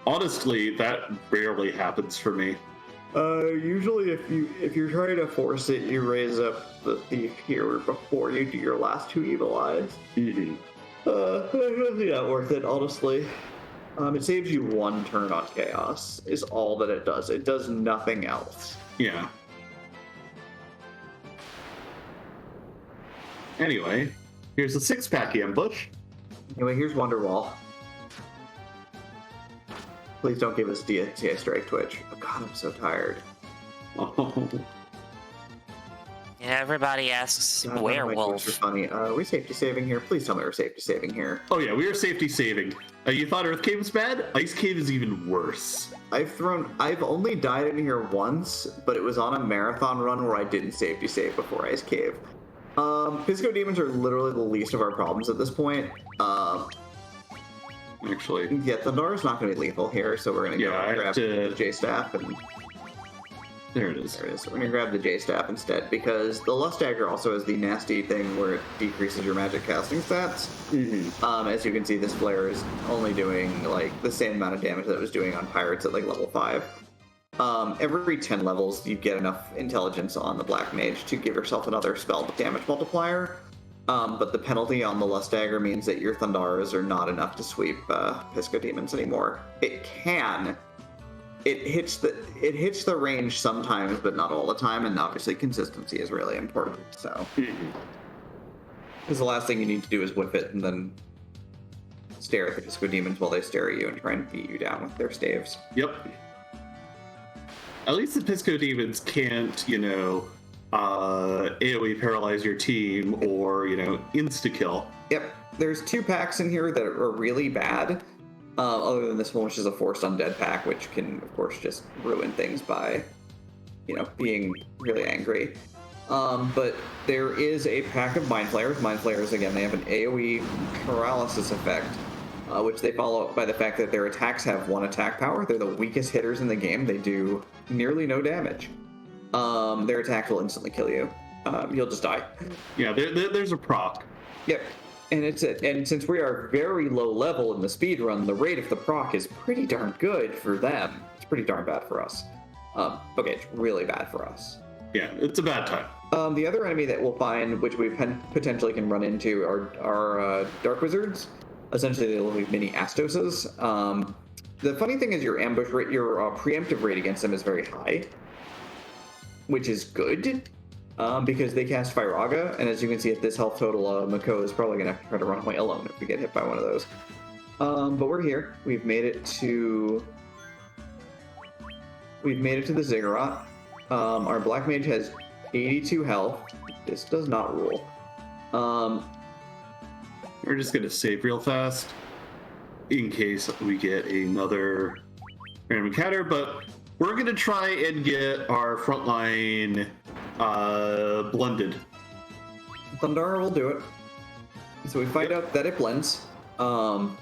Honestly, that rarely happens for me. Usually if you're trying to force it, you raise up the thief here before you do your last two evil eyes. Mm-hmm. It's really not worth it, honestly. It saves you one turn on chaos, is all that it does. It does nothing else. Yeah. Anyway, here's a 6-pack ambush. Anyway, here's Wonderwall. Please don't give us DSA strike Twitch. Oh god, I'm so tired. Oh. Yeah, everybody asks God, werewolf. Are funny. Are we safety saving here? Please tell me we're safety saving here. Oh yeah, we are safety saving. You thought Earth Cave was bad? Ice Cave is even worse. I've only died in here once, but it was on a marathon run where I didn't safety save before Ice Cave. Pisco demons are literally the least of our problems at this point. Actually. Yeah, Thundar's not going to be lethal here, so we're going to go and grab the J-Staff and... There it is. There it is. So we're going to grab the J-Staff instead, because the Lust Dagger also has the nasty thing where it decreases your magic casting stats. Mm-hmm. As you can see, this flare is only doing, the same amount of damage that it was doing on Pirates at, level 5. Every 10 levels, you get enough intelligence on the Black Mage to give yourself another spell damage multiplier. But the penalty on the Lust Dagger means that your Thundaras are not enough to sweep Pisco Demons anymore. It can. It hits the range sometimes, but not all the time, and obviously consistency is really important. So, because the last thing you need to do is whip it and then stare at the Pisco Demons while they stare at you and try and beat you down with their staves. Yep. At least the Pisco Demons can't, AoE paralyze your team or, insta-kill. Yep. There's 2 packs in here that are really bad, other than this one, which is a forced undead pack, which can, of course, just ruin things by, being really angry. But there is a pack of Mind Flayers. Mind Flayers, again, they have an AoE paralysis effect, which they follow up by the fact that their attacks have 1 attack power. They're the weakest hitters in the game. They do nearly no damage. Their attack will instantly kill you. You'll just die. Yeah, there's a proc. Yep. And since we are very low level in the speed run, the rate of the proc is pretty darn good for them. It's pretty darn bad for us. Okay, it's really bad for us. Yeah, it's a bad time. The other enemy that we'll find, which we potentially can run into, are Dark Wizards. Essentially, they look like mini Astoses. The funny thing is your ambush rate, your preemptive rate against them is very high, which is good, because they cast Firaga, and as you can see at this health total, Mako is probably going to try to run away alone if we get hit by one of those. But we're here. We've made it to the Ziggurat. Our Black Mage has 82 health. This does not rule. We're just going to save real fast in case we get another random encounter, but we're going to try and get our frontline blended Thundara will do it. So we find out that it blends. Now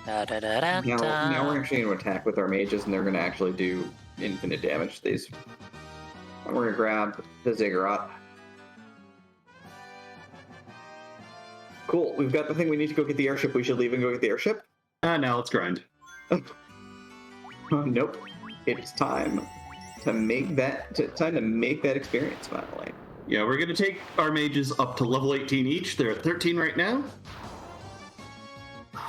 we're actually going to attack with our mages, and they're going to actually do infinite damage to these. And we're going to grab the Ziggurat. Cool. We've got the thing we need to go get the airship. We should leave and go get the airship. Now let's grind. Nope. It's time to make that experience finally. Yeah, we're going to take our mages up to level 18 each. They're at 13 right now.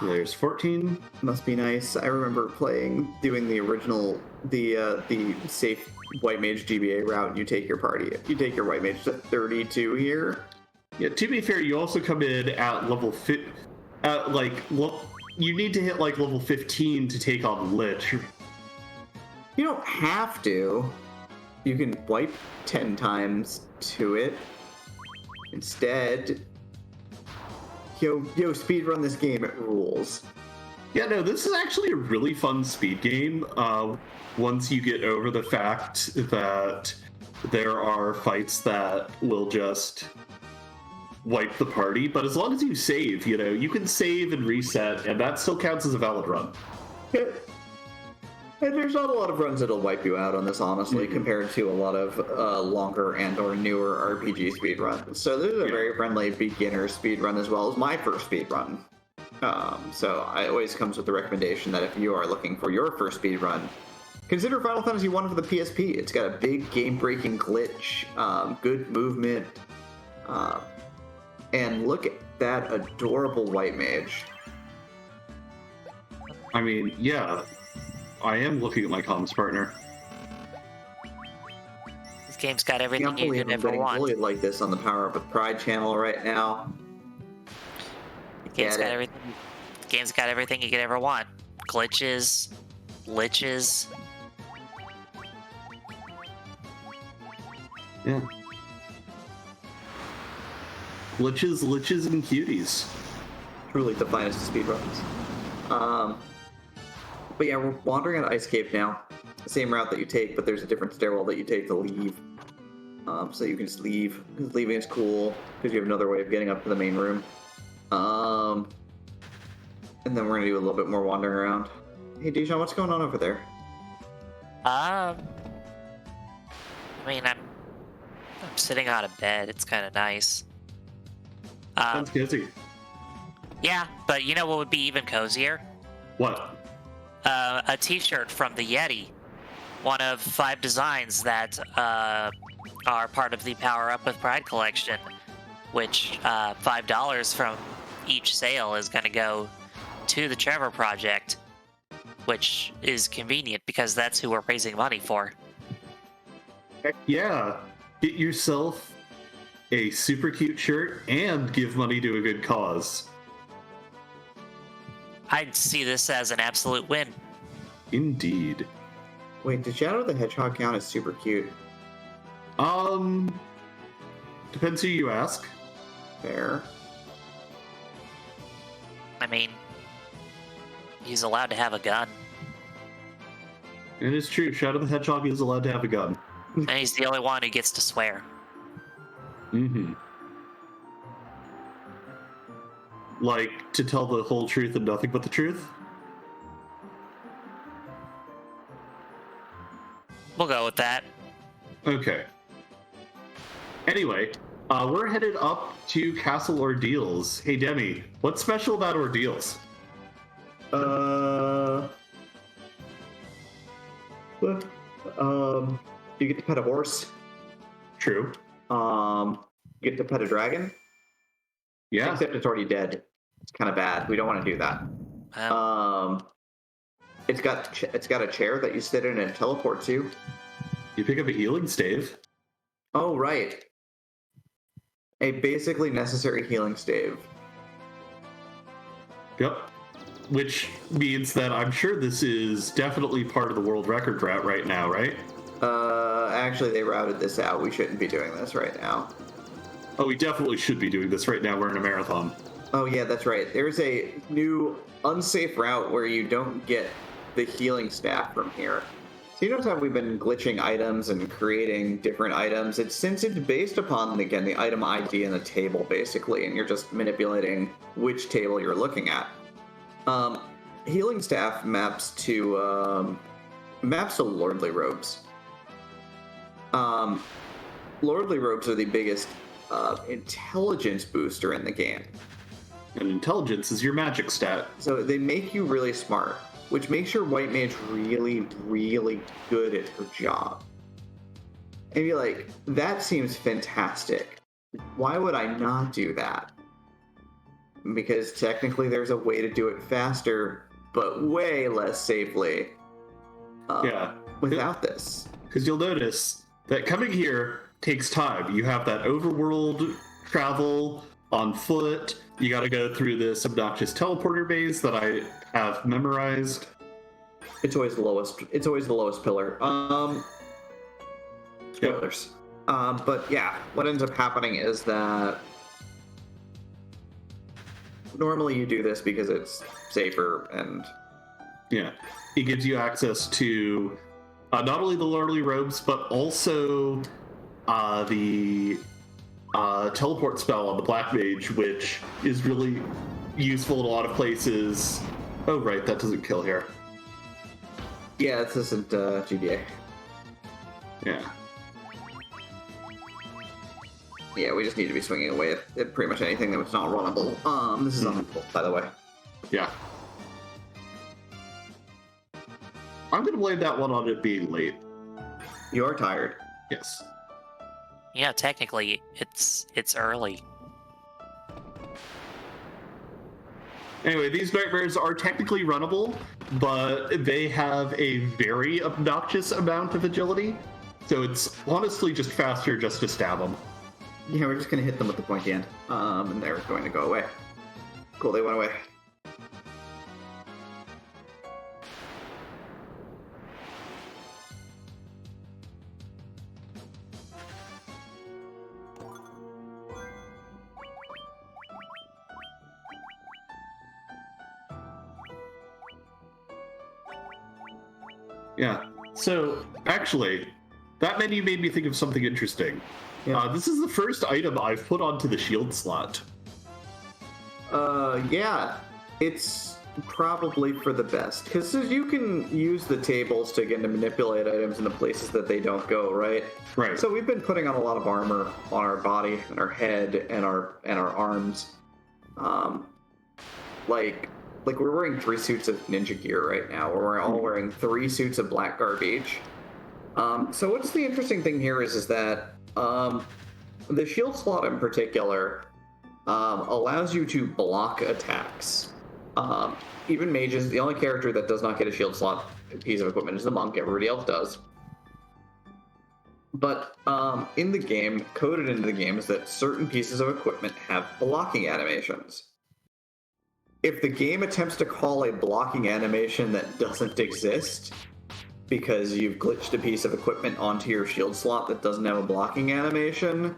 There's 14. Must be nice. I remember doing the original, the safe white mage GBA route. You take your white mage to 32 here. Yeah, to be fair, you also come in at level you need to hit like level 15 to take on Lich. You don't have to. You can wipe 10 times to it. Instead, speed run this game. It rules. Yeah, no, this is actually a really fun speed game. Once you get over the fact that there are fights that will just wipe the party, but as long as you save, you can save and reset, and that still counts as a valid run. Yeah. And there's not a lot of runs that'll wipe you out on this, honestly, compared to a lot of longer and or newer RPG speedruns. So this is a very friendly beginner speedrun as well as my first speedrun. So it always comes with the recommendation that if you are looking for your first speedrun, consider Final Fantasy 1 for the PSP. It's got a big game-breaking glitch, good movement, and look at that adorable white mage. I mean, yeah, I am looking at my comms partner. This game's got everything you could ever I'm want. bullied like this on the Power Up with Pride channel right now. The game's got everything you could ever want. Glitches, liches. Yeah. Liches, and cuties. Truly the finest of speedruns. But yeah, we're wandering at Ice Cave now. The same route that you take, but there's a different stairwell that you take to leave. So you can just leave. Leaving is cool, because you have another way of getting up to the main room. And then we're going to do a little bit more wandering around. Hey, Dijon, what's going on over there? I mean, I'm sitting on a bed. It's kind of nice. Sounds cozy. Yeah, but you know what would be even cozier? What? A t-shirt from the Yeti. One of 5 designs that are part of the Power Up with Pride collection, which $5 from each sale is going to go to the Trevor Project, which is convenient because that's who we're raising money for. Heck yeah. Get yourself a super cute shirt and give money to a good cause. I'd see this as an absolute win. Indeed. Wait, did Shadow the Hedgehog count as super cute? Depends who you ask. Fair. I mean, he's allowed to have a gun. It is true, Shadow the Hedgehog is allowed to have a gun. And he's the only one who gets to swear. Mm-hmm. Like, to tell the whole truth and nothing but the truth? We'll go with that. Okay. Anyway, we're headed up to Castle Ordeals. Hey, Demi, what's special about Ordeals? You get to pet a horse. True. You get to pet a dragon. Yeah. Except it's already dead. It's kind of bad. We don't want to do that. It's got a chair that you sit in and it teleports you. You pick up a healing stave. Oh, right. A basically necessary healing stave. Yep. Which means that I'm sure this is definitely part of the world record route right now, right? Actually, they routed this out. We shouldn't be doing this right now. Oh, we definitely should be doing this right now. We're in a marathon. Oh, yeah, that's right. There's a new unsafe route where you don't get the healing staff from here. So you notice how we've been glitching items and creating different items. Since it's based upon, again, the item ID in the table, basically, and you're just manipulating which table you're looking at. Healing Staff maps to Lordly Robes. Lordly Robes are the biggest intelligence booster in the game. And intelligence is your magic stat. So they make you really smart, which makes your white mage really, really good at her job. And you're like, that seems fantastic. Why would I not do that? Because technically there's a way to do it faster, but way less safely. Without this. Because you'll notice that coming here takes time. You have that overworld travel on foot. You got to go through this obnoxious teleporter maze that I have memorized. It's always the lowest. It's always the lowest pillar. Spoilers. Yep. But yeah, what ends up happening is that normally you do this because it's safer and yeah, it gives you access to not only the Lordly Robes but also the teleport spell on the Black Mage, which is really useful in a lot of places. Oh right, that doesn't kill here. Yeah, this isn't GBA. Yeah. Yeah, we just need to be swinging away at pretty much anything that was not runnable. This is unrunnable, by the way. Yeah. I'm gonna blame that one on it being late. You are tired. Yes. Yeah, technically, it's early. Anyway, these nightmares are technically runnable, but they have a very obnoxious amount of agility. So it's honestly just faster just to stab them. Yeah, we're just going to hit them with the pointy end. And they're going to go away. Cool, they went away. Yeah. So, actually, that menu made me think of something interesting. Yeah. This is the first item I've put onto the shield slot. Yeah. It's probably for the best. Because you can use the tables to, again, to manipulate items in the places that they don't go, right? Right. So we've been putting on a lot of armor on our body and our head and our arms. Like we're wearing 3 suits of ninja gear right now. We're all wearing 3 suits of black garbage. So what's the interesting thing here is that the shield slot in particular allows you to block attacks. Even mages, the only character that does not get a shield slot piece of equipment is the monk. Everybody else does. But in the game, coded into the game, is that certain pieces of equipment have blocking animations. If the game attempts to call a blocking animation that doesn't exist, because you've glitched a piece of equipment onto your shield slot that doesn't have a blocking animation,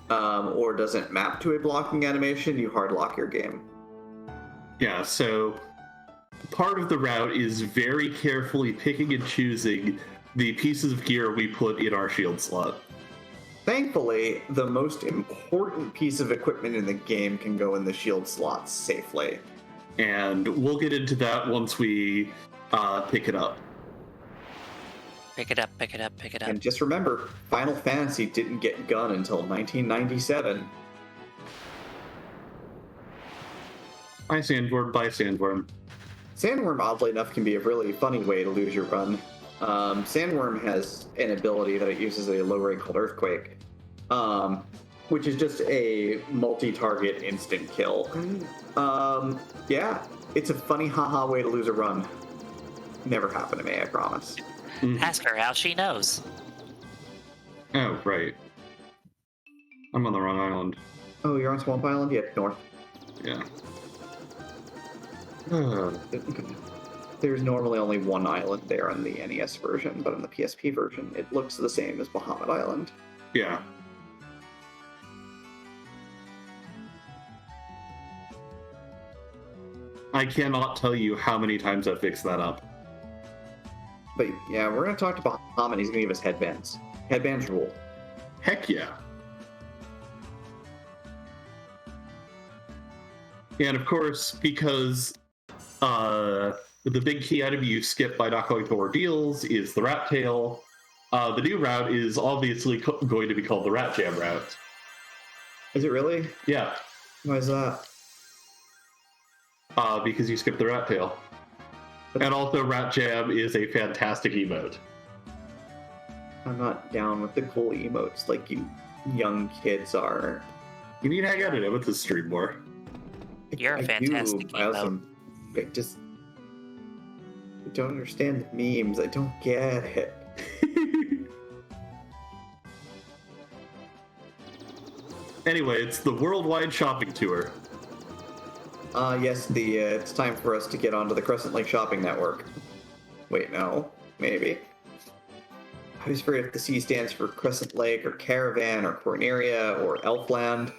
or doesn't map to a blocking animation, you hard lock your game. Yeah, so part of the route is very carefully picking and choosing the pieces of gear we put in our shield slot. Thankfully, the most important piece of equipment in the game can go in the shield slot safely. And we'll get into that once we pick it up. Pick it up, pick it up, pick it up. And just remember, Final Fantasy didn't get gun until 1997. Bye, Sandworm. Bye, Sandworm. Sandworm, oddly enough, can be a really funny way to lose your run. Sandworm has an ability that it uses at a low rate called Earthquake, which is just a multi-target instant kill. Yeah, it's a funny haha way to lose a run. Never happened to me, I promise. Ask her how she knows. Oh, right. I'm on the wrong island. Oh, you're on Swamp Island? Yeah, north. Yeah. There's normally only one island there on the NES version, but on the PSP version, it looks the same as Bahamut Island. Yeah. I cannot tell you how many times I've fixed that up. But yeah, we're gonna talk to Bahamut. He's gonna give us headbands. Headbands rule. Heck yeah. And of course, because the big key item you skip by not going to ordeals is the rat tail, the new route is obviously going to be called the Rat Jam route. Is it really? Yeah. Why is that? Because you skip the rat tail. And also, Rat Jam is a fantastic emote. I'm not down with the cool emotes like you young kids are. You need to hang out with this stream more. You're a fantastic I also, I don't understand the memes. I don't get it. Anyway, it's the worldwide shopping tour. Yes, it's time for us to get onto the Crescent Lake Shopping Network. Wait, no. Maybe. I always forget if the C stands for Crescent Lake, or Caravan, or Corneria, or Elfland.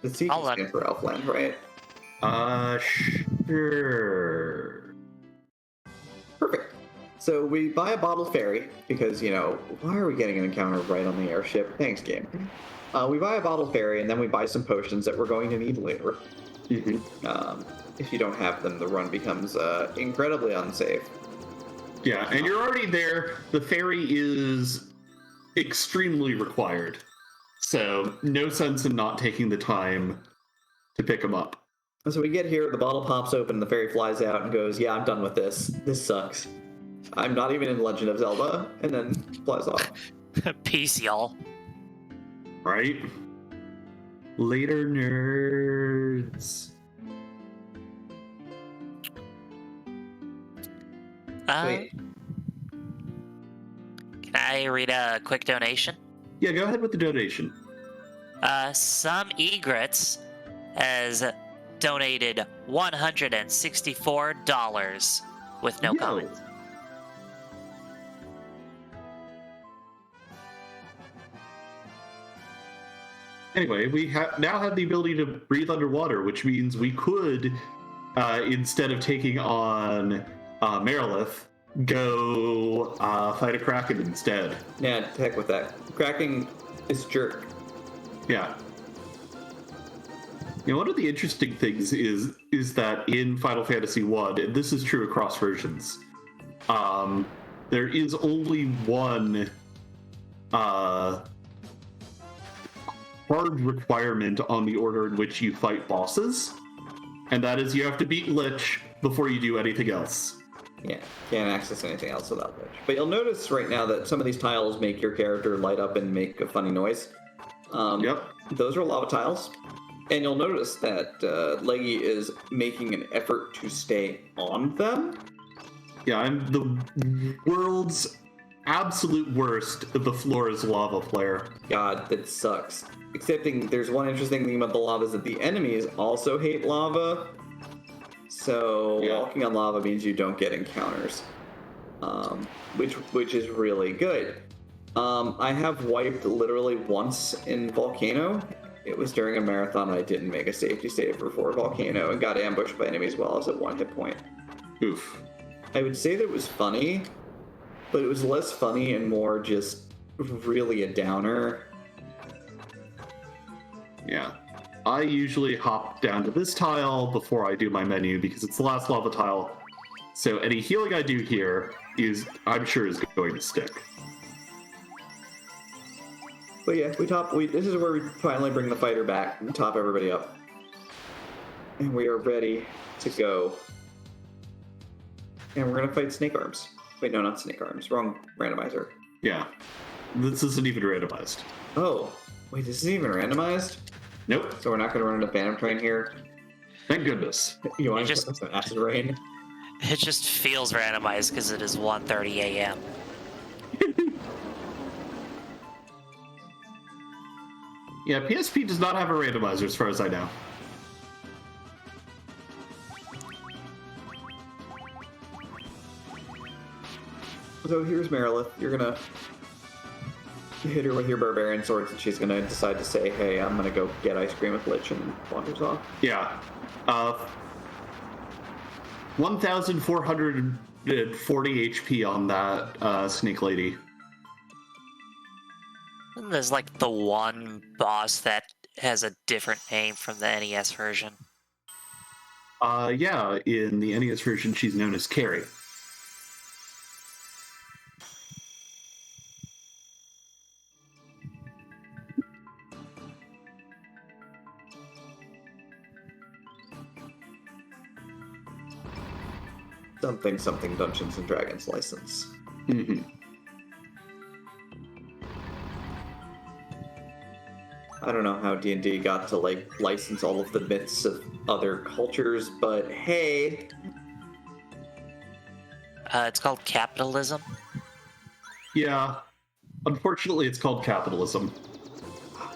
The C stands for Elfland, right? Sure. Perfect. So we buy a bottle ferry, because, why are we getting an encounter right on the airship? Thanks, game. We buy a bottle ferry, and then we buy some potions that we're going to need later. Mm-hmm. If you don't have them, the run becomes incredibly unsafe. Yeah, and you're already there. The ferry is extremely required. So, no sense in not taking the time to pick them up. So we get here, the bottle pops open, the ferry flies out and goes, yeah, I'm done with this. This sucks. I'm not even in Legend of Zelda, and then flies off. Peace, y'all. Right? Later, nerds. Wait. Can I read a quick donation? Yeah, go ahead with the donation. Some Egrets has donated $164 with no comment. Anyway, we now have the ability to breathe underwater, which means we could, instead of taking on Marilith, go fight a Kraken instead. Yeah, heck with that. Kraken is jerk. Yeah. One of the interesting things is that in Final Fantasy I, and this is true across versions, there is only one hard requirement on the order in which you fight bosses, and that is you have to beat Lich before you do anything else. Yeah, can't access anything else without Lich. But you'll notice right now that some of these tiles make your character light up and make a funny noise. Yep. Those are lava tiles. And you'll notice that Leggy is making an effort to stay on them. Yeah, I'm the world's absolute worst the floor is lava player. God, that sucks. Excepting there's one interesting thing about the lava is that the enemies also hate lava. So walking on lava means you don't get encounters, which is really good. I have wiped literally once in Volcano. It was during a marathon. I didn't make a safety save before Volcano and got ambushed by enemies while I was at 1 hit point. Oof. I would say that it was funny, but it was less funny and more just really a downer. Yeah. I usually hop down to this tile before I do my menu because it's the last lava tile. So any healing I do here I'm sure is going to stick. But yeah, this is where we finally bring the fighter back and top everybody up. And we are ready to go. And we're gonna fight Snake Arms. Wait, no, not Snake Arms. Wrong randomizer. Yeah. This isn't even randomized. Oh, wait, this isn't even randomized? Nope. So we're not gonna run into Phantom Train here? Thank goodness. You want to put some acid rain? It just feels randomized because it is 1:30 a.m. Yeah, PSP does not have a randomizer as far as I know. So here's Marilith. You're gonna hit her with your barbarian swords, and she's gonna decide to say, "Hey, I'm gonna go get ice cream with Lich," and wanders off. Yeah. 1,400 Did 40 HP on that snake lady. And there's like the one boss that has a different name from the NES version. Yeah, in the NES version, she's known as Carrie. Something Dungeons and Dragons license. Mm-hmm. I don't know how D&D got to like license all of the myths of other cultures, but hey, It's called capitalism. Yeah. Unfortunately, it's called capitalism.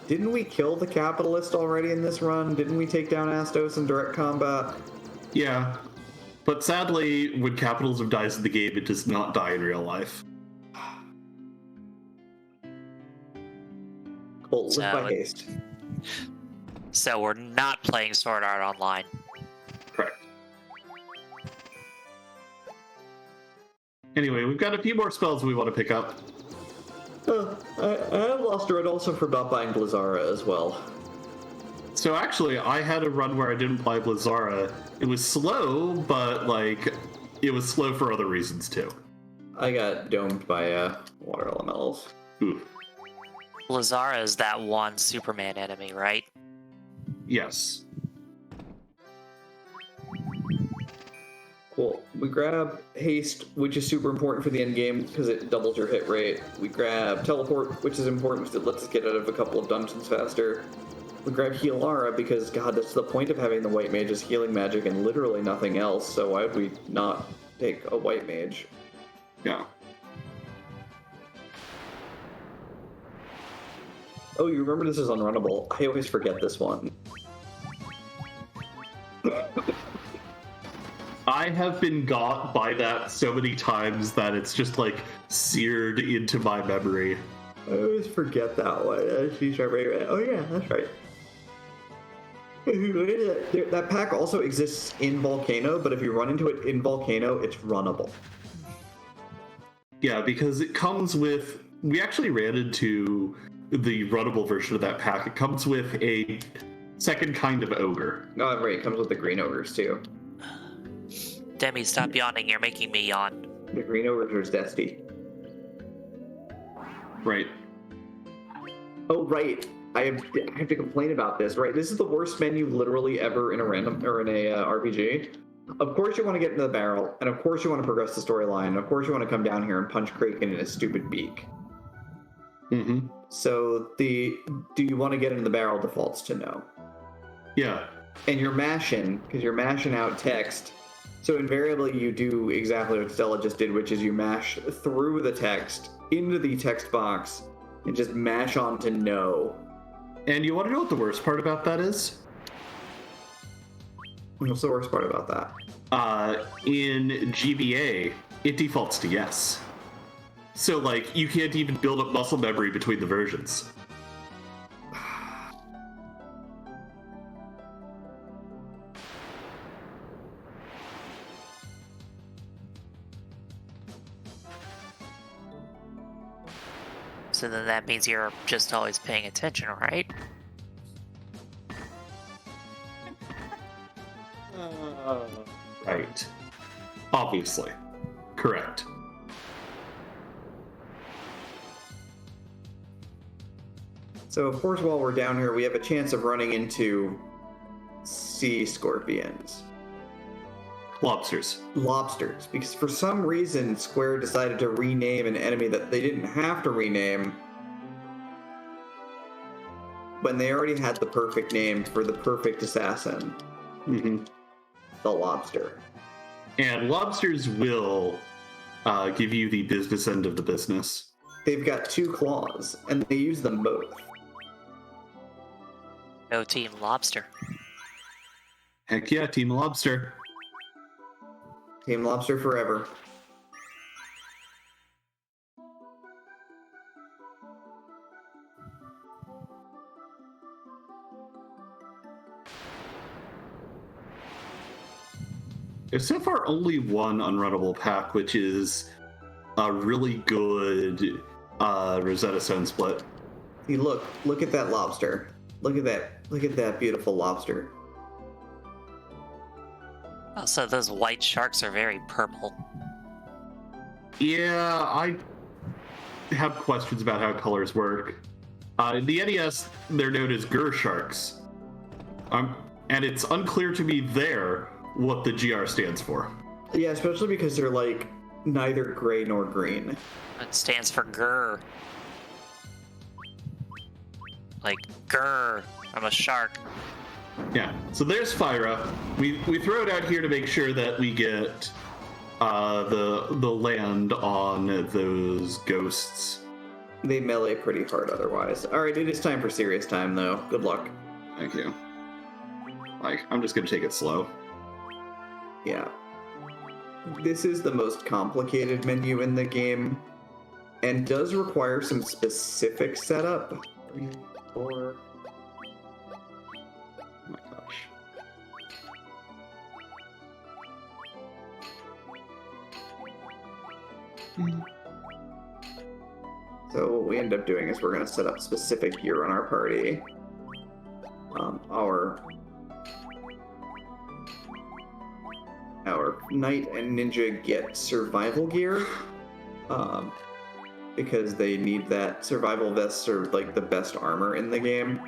didn't we kill the capitalist already in this run? Didn't we take down Astos in direct combat? Yeah. But sadly, when capitalism dies in the game, it does not die in real life. Cool, live So by haste. So we're not playing Sword Art Online. Correct. Anyway, we've got a few more spells we want to pick up. I have lost a run also for not buying Blizzara as well. So actually, I had a run where I didn't buy Blizzara. It was slow, but like, it was slow for other reasons too. I got domed by water elementals. Oof. Lazara is that one Superman enemy, right? Yes. Cool. We grab haste, which is super important for the end game because it doubles your hit rate. We grab teleport, which is important because it lets us get out of a couple of dungeons faster. We grab Healara because, God, that's the point of having the white mage is healing magic and literally nothing else, so why would we not take a white mage? Yeah. Oh, you remember this is unrunnable. I always forget this one. I have been got by that so many times that it's just like seared into my memory. I always forget that one. Oh yeah, that's right. That pack also exists in Volcano, but if you run into it in Volcano, it's runnable. Yeah, because it comes with... We actually ran into the runnable version of that pack. It comes with a second kind of ogre. Oh, right, it comes with the green ogres too. Demi, stop yawning. You're making me yawn. The green ogres are zesty. Right. Oh, right. I have to complain about this, right? This is the worst menu literally ever in a random or in a RPG. Of course you want to get into the barrel, and of course you want to progress the storyline, and of course you want to come down here and punch Kraken in his stupid beak. Mm-hmm. So the do you want to get into the barrel defaults to no. Yeah. And you're mashing, because you're mashing out text. So invariably you do exactly what Stella just did, which is you mash through the text into the text box and just mash on to no. And you want to know what the worst part about that is? What's the worst part about that? In GBA, it defaults to yes. So, like, you can't even build up muscle memory between the versions. So then that means you're just always paying attention, right? Right. Obviously. Correct. So of course while we're down here we have a chance of running into sea scorpions. Lobsters. Lobsters, because for some reason Square decided to rename an enemy that they didn't have to rename when they already had the perfect name for the perfect assassin. Mm-hmm. The lobster. And lobsters will give you the business end of the business. They've got two claws, and they use them both. No Team Lobster. Heck yeah, Team Lobster. Team Lobster forever. There's so far only one unrunnable pack, which is a really good Rosetta Stone split. See, look at that lobster. Look at that beautiful lobster. Also, those white sharks are very purple. Yeah, I have questions about how colors work. In the NES, they're known as Gur sharks. And it's unclear to me there what the GR stands for. Yeah, especially because they're like neither gray nor green. It stands for grr. Like, grr, I'm a shark. Yeah, so there's Fyra. We throw it out here to make sure that we get the land on those ghosts. They melee pretty hard otherwise. Alright, it is time for serious time though. Good luck. Thank you. I'm just gonna take it slow. Yeah. This is the most complicated menu in the game and does require some specific setup. 3, 4. Oh my gosh. So what we end up doing is we're going to set up specific gear on our party. Our knight and ninja get survival gear, because they need that. Survival vests are like the best armor in the game.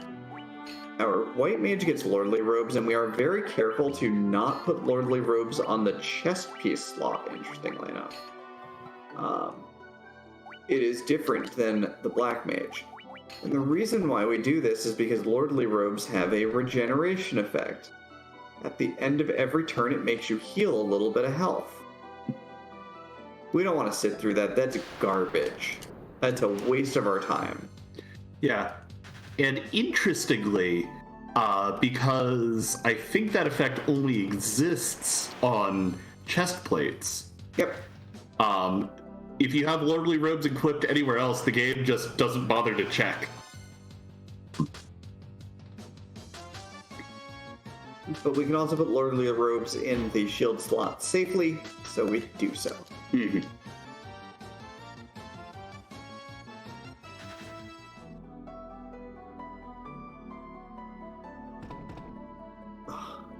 Our white mage gets lordly robes, and we are very careful to not put lordly robes on the chest piece slot, interestingly enough. It is different than the black mage. And the reason why we do this is because lordly robes have a regeneration effect. At the end of every turn, it makes you heal a little bit of health. We don't want to sit through that. That's garbage. That's a waste of our time. Yeah. And interestingly, because I think that effect only exists on chest plates. Yep. If you have lordly robes equipped anywhere else, the game just doesn't bother to check. But we can also put lordly robes in the shield slot safely, so we do so. Mm-hmm.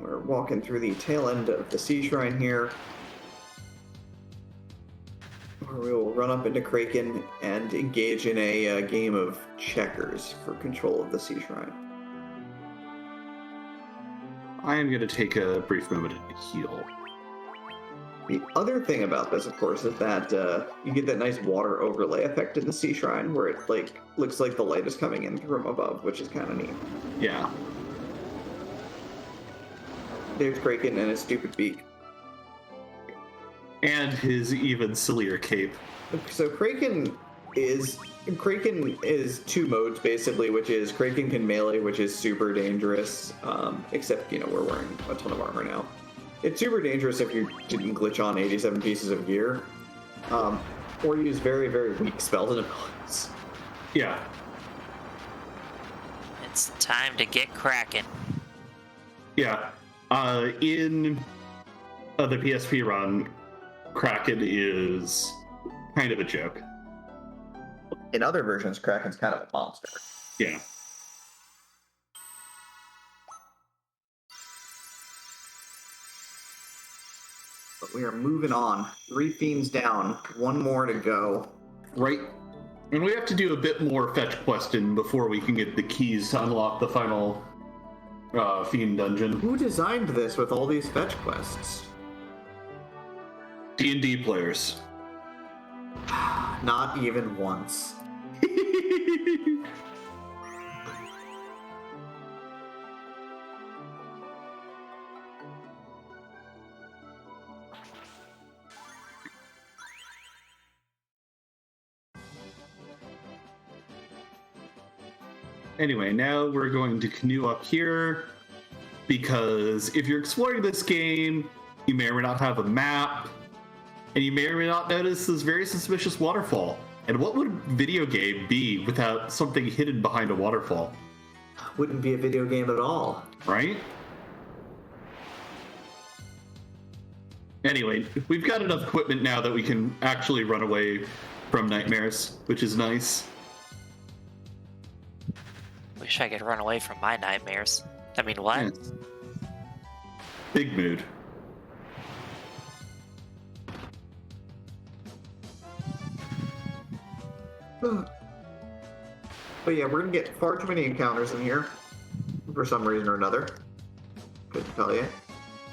We're walking through the tail end of the Sea Shrine here, where we will run up into Kraken and engage in a game of checkers for control of the Sea Shrine. I am going to take a brief moment to heal. The other thing about this, of course, is that you get that nice water overlay effect in the Sea Shrine, where it looks like the light is coming in from above, which is kind of neat. Yeah. There's Kraken and his stupid beak. And his even sillier cape. So Kraken is two modes basically, which is Kraken can melee, which is super dangerous. Except we're wearing a ton of armor now. It's super dangerous if you didn't glitch on 87 pieces of gear, or use very, very weak spells and abilities. Yeah. It's time to get cracking. Yeah. In the PSP run, Kraken is kind of a joke. In other versions, Kraken's kind of a monster. Yeah. But we are moving on. 3 fiends down, 1 more to go. Right. And we have to do a bit more fetch questing before we can get the keys to unlock the final fiend dungeon. Who designed this with all these fetch quests? D&D players. Not even once. Anyway, now we're going to canoe up here, because if you're exploring this game, you may or may not have a map, and you may or may not notice this very suspicious waterfall. And what would a video game be without something hidden behind a waterfall? Wouldn't be a video game at all. Right? Anyway, we've got enough equipment now that we can actually run away from nightmares, which is nice. Wish I could run away from my nightmares. I mean, what? Yeah. Big mood. But yeah, we're gonna get far too many encounters in here for some reason or another. Couldn't tell you.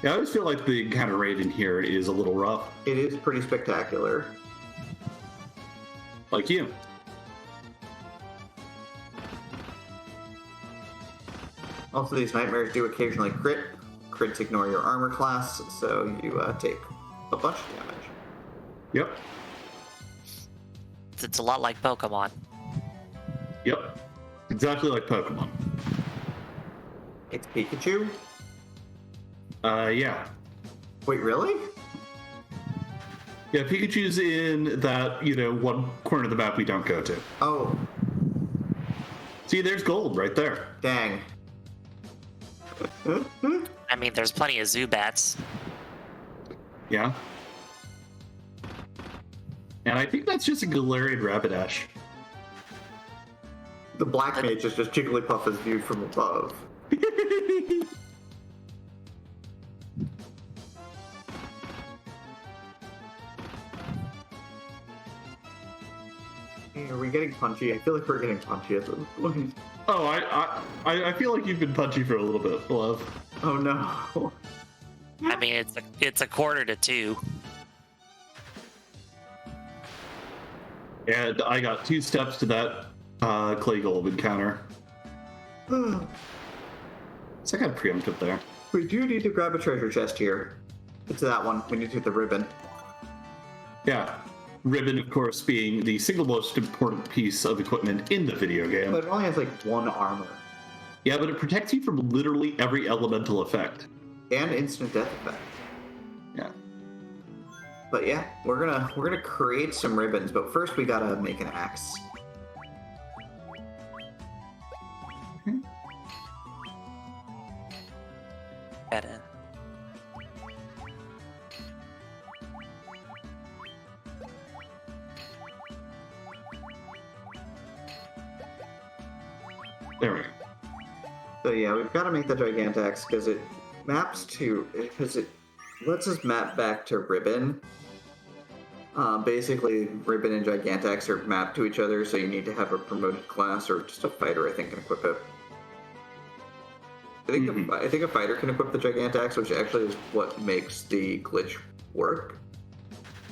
Yeah, I always feel like the encounter rate in here is a little rough. It is pretty spectacular. Like you. Also, these nightmares do occasionally crit. Crits ignore your armor class, so you take a bunch of damage. Yep. It's a lot like Pokemon. Yep. Exactly like Pokemon. It's Pikachu? Yeah. Wait, really? Yeah, Pikachu's in that, one corner of the map we don't go to. Oh, See, there's gold right there. dang. I mean, there's plenty of Zubats. Yeah. And I think that's just a Galarian Rapidash. The black mage is just Jigglypuff as viewed from above. Hey, are we getting punchy? I feel like we're getting punchy at this point. Oh, I feel like you've been punchy for a little bit, love. Oh no. I mean, it's a quarter to 2. And I got 2 steps to that clay golem encounter. So I got preemptive there. We do need to grab a treasure chest here. It's that one. We need to hit the ribbon. Yeah. Ribbon, of course, being the single most important piece of equipment in the video game. But it only has like 1 armor. Yeah, but it protects you from literally every elemental effect. And instant death effect. Yeah. But yeah, we're gonna create some ribbons, but first we gotta make an axe. Gotta- There we go. So yeah, we've got to make the Gigantax because it lets us map back to Ribbon. Basically, Ribbon and Gigantax are mapped to each other, so you need to have a promoted class or just a fighter, I think, can equip it. I think a fighter can equip the Gigantax, which actually is what makes the glitch work.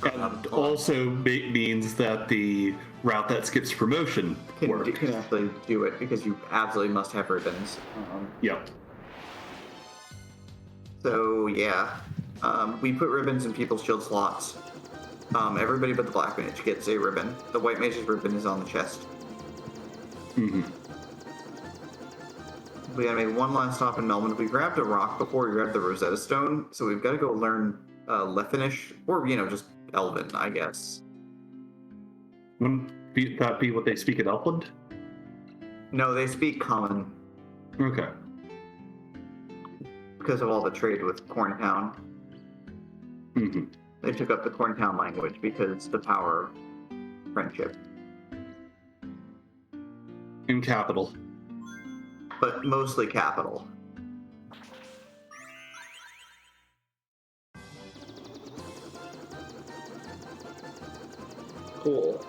And also means that the route that skips promotion works. Can actually do it because you absolutely must have ribbons. Yep. So yeah, we put ribbons in people's shield slots. Everybody but the black mage gets a ribbon. The white mage's ribbon is on the chest. Mm-hmm. We gotta make one last stop in Melbourne. We grabbed a rock before we grabbed the Rosetta Stone, so we've got to go learn Lethinish, or just Elven, I guess. Wouldn't that be what they speak in Elfland? No, they speak Common Okay. because of all the trade with Corntown. Mm-hmm. They took up the Corntown language because the power of friendship. In capital. But mostly capital. Cool.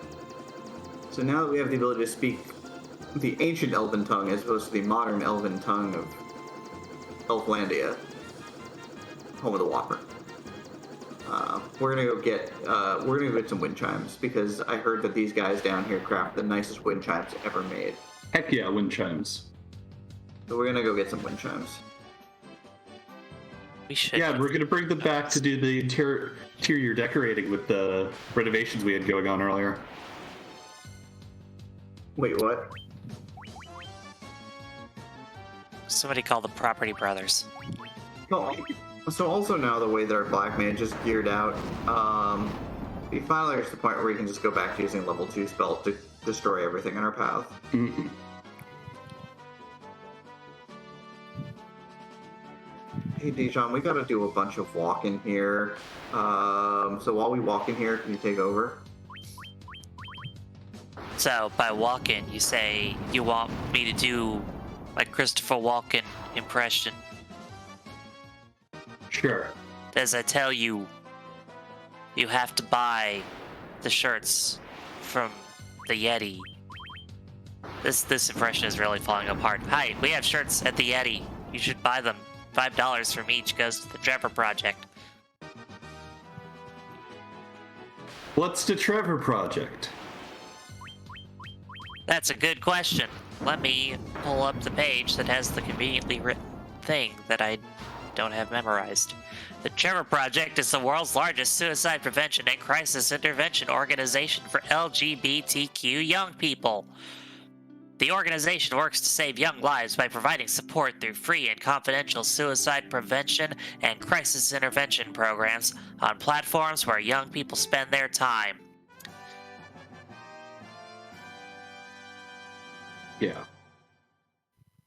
So now that we have the ability to speak the ancient Elven tongue as opposed to the modern Elven tongue of Elflandia, home of the Whopper, we're gonna go get some wind chimes because I heard that these guys down here craft the nicest wind chimes ever made. Heck yeah, wind chimes. So we're gonna go get some wind chimes. We should. Yeah, we're gonna bring them back to do the interior decorating with the renovations we had going on earlier. Wait, what? Somebody call the Property Brothers. Oh, so also now the way that our black mage is geared out, we finally reached the point where we can just go back to using level 2 spells to destroy everything in our path. Mm-hmm. Hey, Dijon, we gotta do a bunch of walking here. So while we walk in here, can you take over? So by walking, you say you want me to do like Christopher Walken impression. Sure. As I tell you, you have to buy the shirts from the Yeti. This impression is really falling apart. Hi, we have shirts at the Yeti. You should buy them. $5 from each goes to the Trevor Project. What's the Trevor Project? That's a good question. Let me pull up the page that has the conveniently written thing that I don't have memorized. The Trevor Project is the world's largest suicide prevention and crisis intervention organization for LGBTQ young people. The organization works to save young lives by providing support through free and confidential suicide prevention and crisis intervention programs on platforms where young people spend their time. Yeah.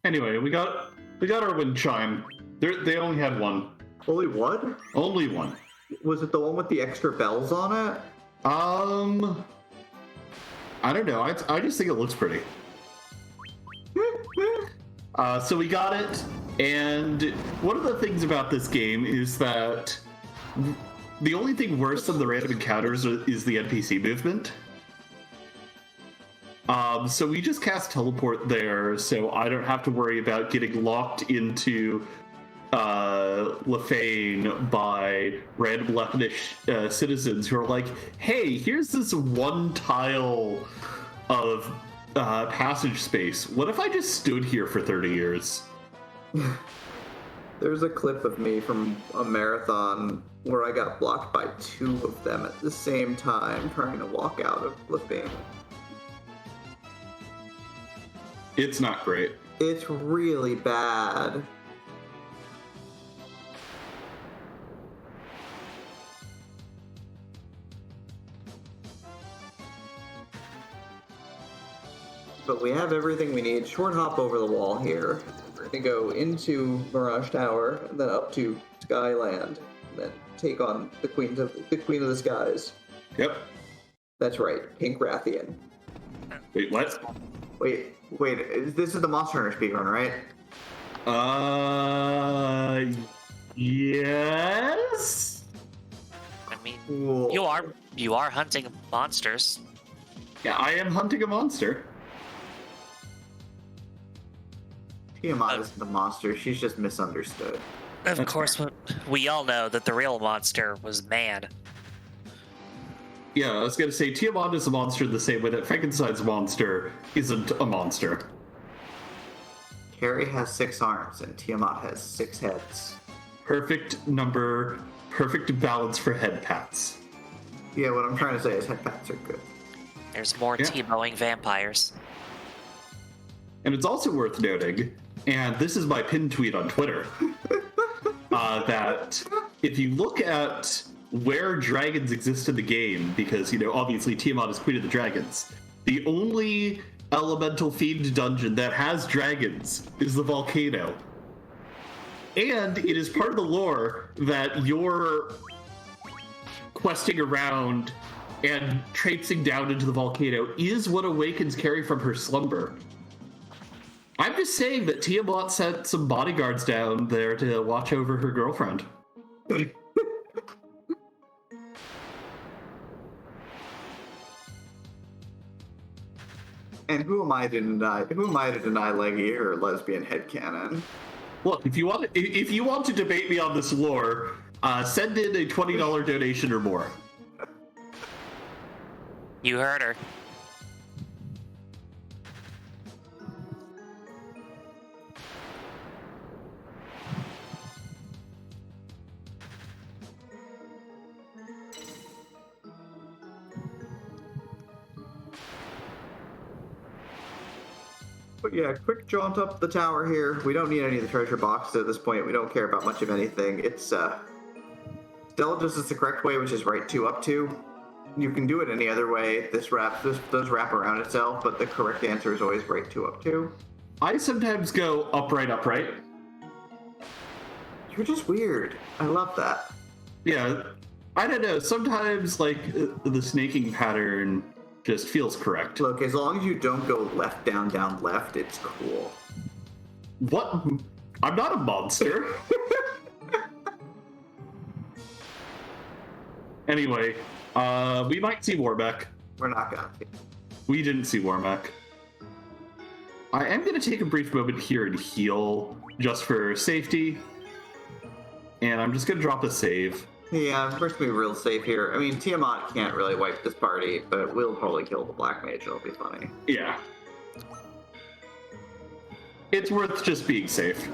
Anyway, we got our wind chime. They only had one. Only one? Only one. Was it the one with the extra bells on it? I don't know. I just think it looks pretty. So we got it, and one of the things about this game is that the only thing worse than the random encounters is the NPC movement. So we just cast teleport there, so I don't have to worry about getting locked into Lefane by random Lepenish citizens who are like, hey, here's this one tile of passage space. What if I just stood here for 30 years? There's a clip of me from a marathon where I got blocked by 2 of them at the same time trying to walk out of Lefane. It's not great. It's really bad. But we have everything we need. Short hop over the wall here. We're gonna go into Mirage Tower, and then up to Skyland, and then take on the Queen of the Skies. Yep. That's right, Pink Rathian. Wait, what? Wait. This is the Monster Hunter speedrun, right? Yes. I mean, Cool. you are hunting monsters. Yeah, I am hunting a monster. Tiamat isn't a monster. She's just misunderstood. Of That's course, we all know that the real monster was man. Yeah, I was gonna say Tiamat is a monster the same way that Frankenstein's monster isn't a monster. Carrie has 6 arms, and Tiamat has 6 heads. Perfect number, perfect balance for head pats. Yeah, what I'm trying to say is head pats are good. There's more Yeah. T-bowing vampires. And it's also worth noting, and this is my pinned tweet on Twitter, that if you look at where dragons exist in the game, because, you know, obviously Tiamat is Queen of the Dragons, the only elemental fiend dungeon that has dragons is the volcano. And it is part of the lore that you're questing around and traipsing down into the volcano is what awakens Carrie from her slumber. I'm just saying that Tiamat sent some bodyguards down there to watch over her girlfriend. And who am I to deny Leggy her lesbian headcanon? Look, if you want to debate me on this lore, send in a $20 donation or more. You heard her. But yeah, quick jaunt up the tower here. We don't need any of the treasure boxes at this point. We don't care about much of anything. It's Stella does this the correct way, which is right 2 up 2. You can do it any other way. This does wrap around itself, but the correct answer is always right 2 up 2. I sometimes go upright, upright. You're just weird. I love that. Yeah, I don't know. Sometimes, like, the snaking pattern just feels correct. Look, as long as you don't go left, down, down, left, it's cool. What? I'm not a monster. Anyway, we might see Warbeck. We're not gonna. We didn't see Warbeck. I am going to take a brief moment here and heal just for safety. And I'm just going to drop a save. Yeah, we're supposed to be real safe here. I mean, Tiamat can't really wipe this party, but we'll probably kill the Black Mage. It'll be funny. Yeah. It's worth just being safe.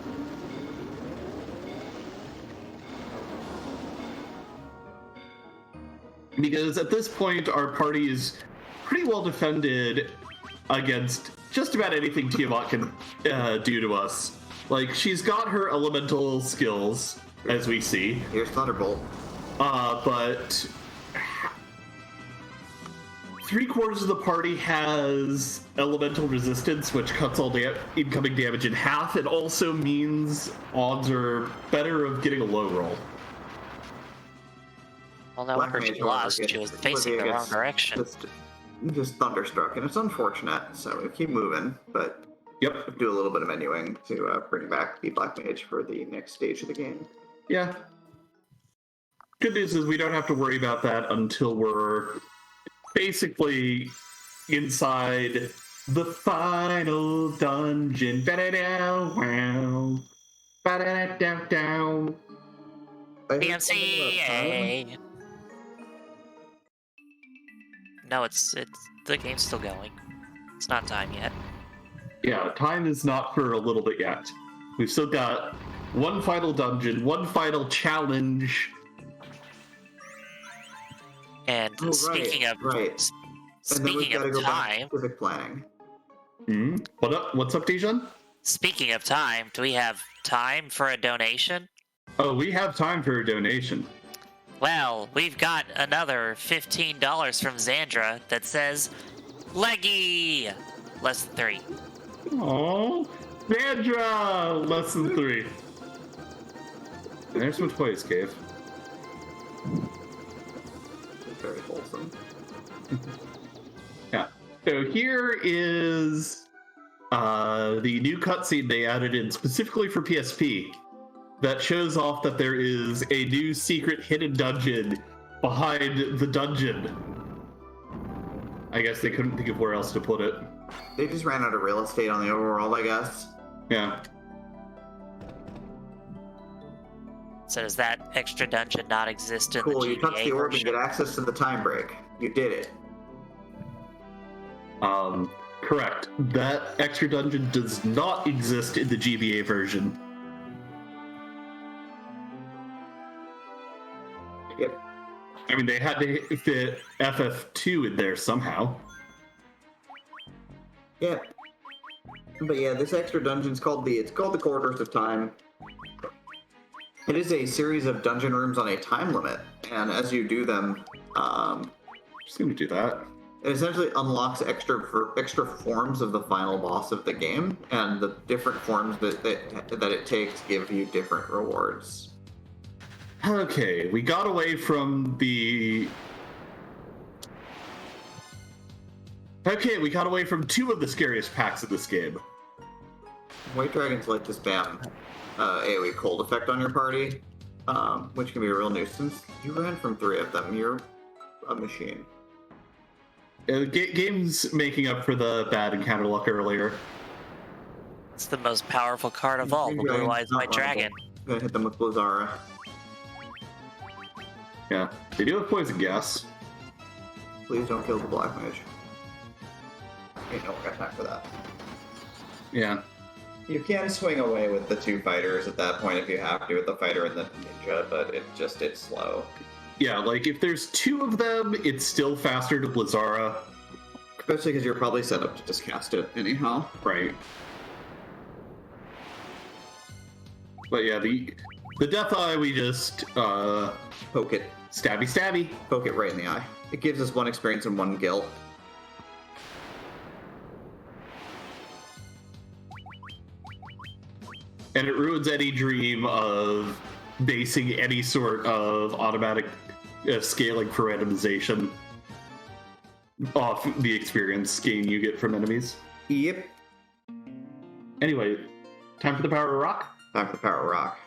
Because at this point, our party is pretty well defended against just about anything Tiamat can do to us. Like, she's got her elemental skills, as we see. Here's Thunderbolt. But 3/4 of the party has elemental resistance, which cuts all incoming damage in half. It also means odds are better of getting a low roll. Well, no Black wonder Mage, she lost. however, She was gets- facing the wrong gets direction. Just thunderstruck, and it's unfortunate. So we keep moving, but Yep. do a little bit of menuing to bring back the Black Mage for the next stage of the game. Yeah. Good news is we don't have to worry about that until we're basically inside the final dungeon. Ba-da-da-wow. Ba-da-da-dow-dow. I heard something about time. PNCA. No, it's the game's still going. It's not time yet. Yeah, time is not for a little bit yet. We've still got one final dungeon, one final challenge. And Oh, speaking of right. And then we've speaking got to of go back time, to specific planning. What up? What's up, Dijon? speaking of time, do we have time for a donation? Oh, we have time for a donation. Well, we've got another $15 from Xandra that says, Leggy! Less than 3. Oh, Sandra! Less than 3. And there's some toys, Cave. It's very wholesome. Yeah. So here is the new cutscene they added in specifically for PSP that shows off that there is a new secret hidden dungeon behind the dungeon. I guess they couldn't think of where else to put it. They just ran out of real estate on the overworld, I guess. Yeah. So does that extra dungeon not exist in Cool, the you touch GBA the orb and version? get access to the time break. You did it. Correct. That extra dungeon does not exist in the GBA version. Yep. I mean, they had to fit FF2 in there somehow. Yeah. But yeah, this extra dungeon's called the Corridors of Time. It is a series of dungeon rooms on a time limit, and as you do them, Just gonna do that. it essentially unlocks extra forms of the final boss of the game, and the different forms that it takes give you different rewards. Okay, we got away from the... Okay, we got away from 2 of the scariest packs of this game. White dragons like to spam AoE cold effect on your party, which can be a real nuisance. You ran from 3 of them. You're a machine. Game's making up for the bad encounter luck earlier. It's the most powerful card of all, the Blue Eyes White Dragon. I'm gonna hit them with Blizzara. Yeah, they do have poison gas. Please don't kill the Black Mage. Ain't no got time for that. Yeah. You can swing away with the 2 fighters at that point if you have to, with the fighter and the ninja, but it's slow. Yeah, like, if there's 2 of them, it's still faster to Blizzara. Especially because you're probably set up to just cast it anyhow. Right. But yeah, the Death Eye, we just, Poke it. stabby stabby. Poke it right in the eye. It gives us 1 experience and 1 guilt. And it ruins any dream of basing any sort of automatic scaling for randomization off the experience gain you get from enemies. Yep. Anyway, time for the power of rock? Time for the power of rock.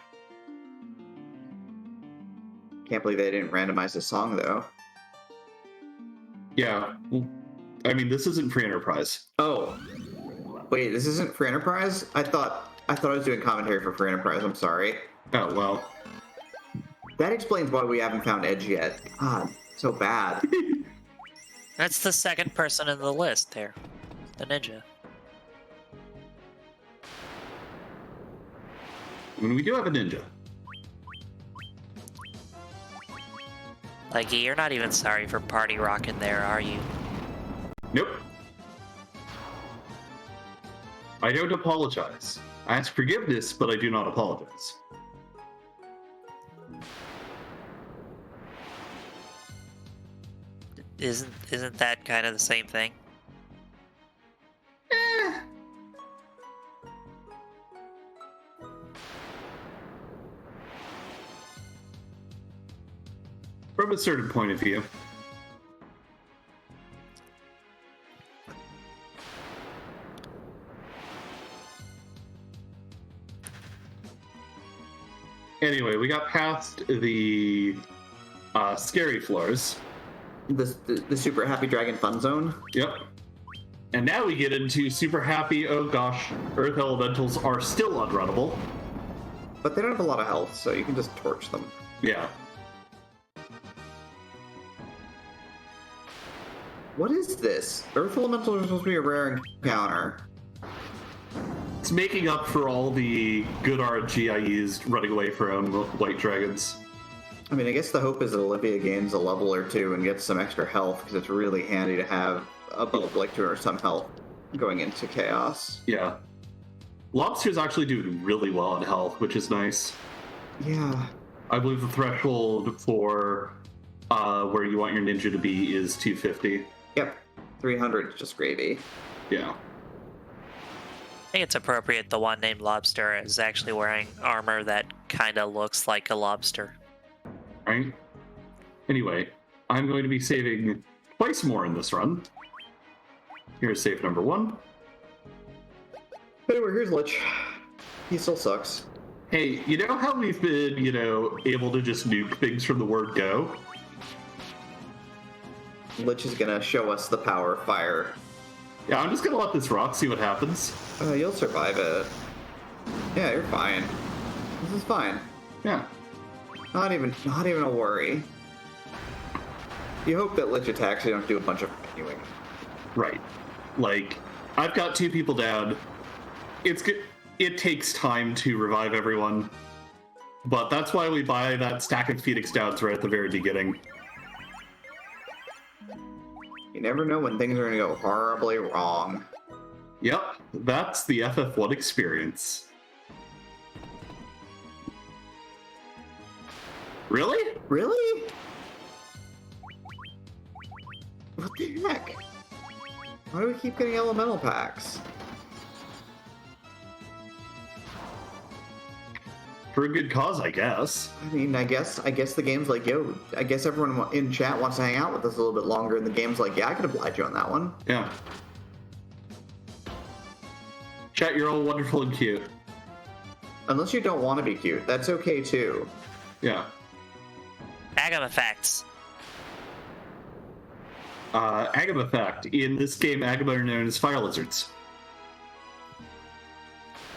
Can't believe they didn't randomize the song, though. Yeah. I mean, this isn't free enterprise. Oh. Wait, this isn't free enterprise? I thought I was doing commentary for free enterprise. I'm sorry. Oh, well. That explains why we haven't found Edge yet. God, so bad. That's the second person in the list there. The ninja. When we do have a ninja. Like, you're not even sorry for party rocking there, are you? Nope. I don't apologize. I ask forgiveness, but I do not apologize. Isn't that kind of the same thing? From a certain point of view. Anyway, we got past the scary floors. The super happy dragon fun zone. Yep. And now we get into super happy, oh gosh, earth elementals are still unrunnable. But they don't have a lot of health, so you can just torch them. Yeah. What is this? Earth elementals are supposed to be a rare encounter. It's making up for all the good RNG I used running away from white dragons. I mean, I guess the hope is that Olivia gains a level or two and gets some extra health, because it's really handy to have above like 2 or some health going into chaos. Yeah. Lobster's actually doing really well in health, which is nice. Yeah. I believe the threshold for where you want your ninja to be is 250. Yep. 300 is just gravy. Yeah. I think it's appropriate the one named Lobster is actually wearing armor that kind of looks like a lobster. Right? Anyway, I'm going to be saving twice more in this run. Here's save number 1. Anyway, here's Lich. He still sucks. Hey, you know how we've been, able to just nuke things from the word go? Lich is gonna show us the power of fire. Yeah, I'm just gonna let this rock, see what happens. You'll survive it. Yeah, you're fine. This is fine. Yeah. Not even a worry. You hope that Lich attacks you don't do a bunch of renewing. Right. Like, I've got 2 people down. It's good. It takes time to revive everyone. But that's why we buy that stack of Phoenix Downs right at the very beginning. You never know when things are gonna go horribly wrong. Yep, that's the FF1 experience. Really? Really? What the heck? Why do we keep getting elemental packs? For a good cause, I guess. I mean, I guess the game's like, yo, I guess everyone in chat wants to hang out with us a little bit longer, and the game's like, yeah, I could oblige you on that one. Yeah. Chat, you're all wonderful and cute. Unless you don't want to be cute, that's okay too. Yeah. Agam effects. Agam effect. In this game, Agam are known as fire lizards.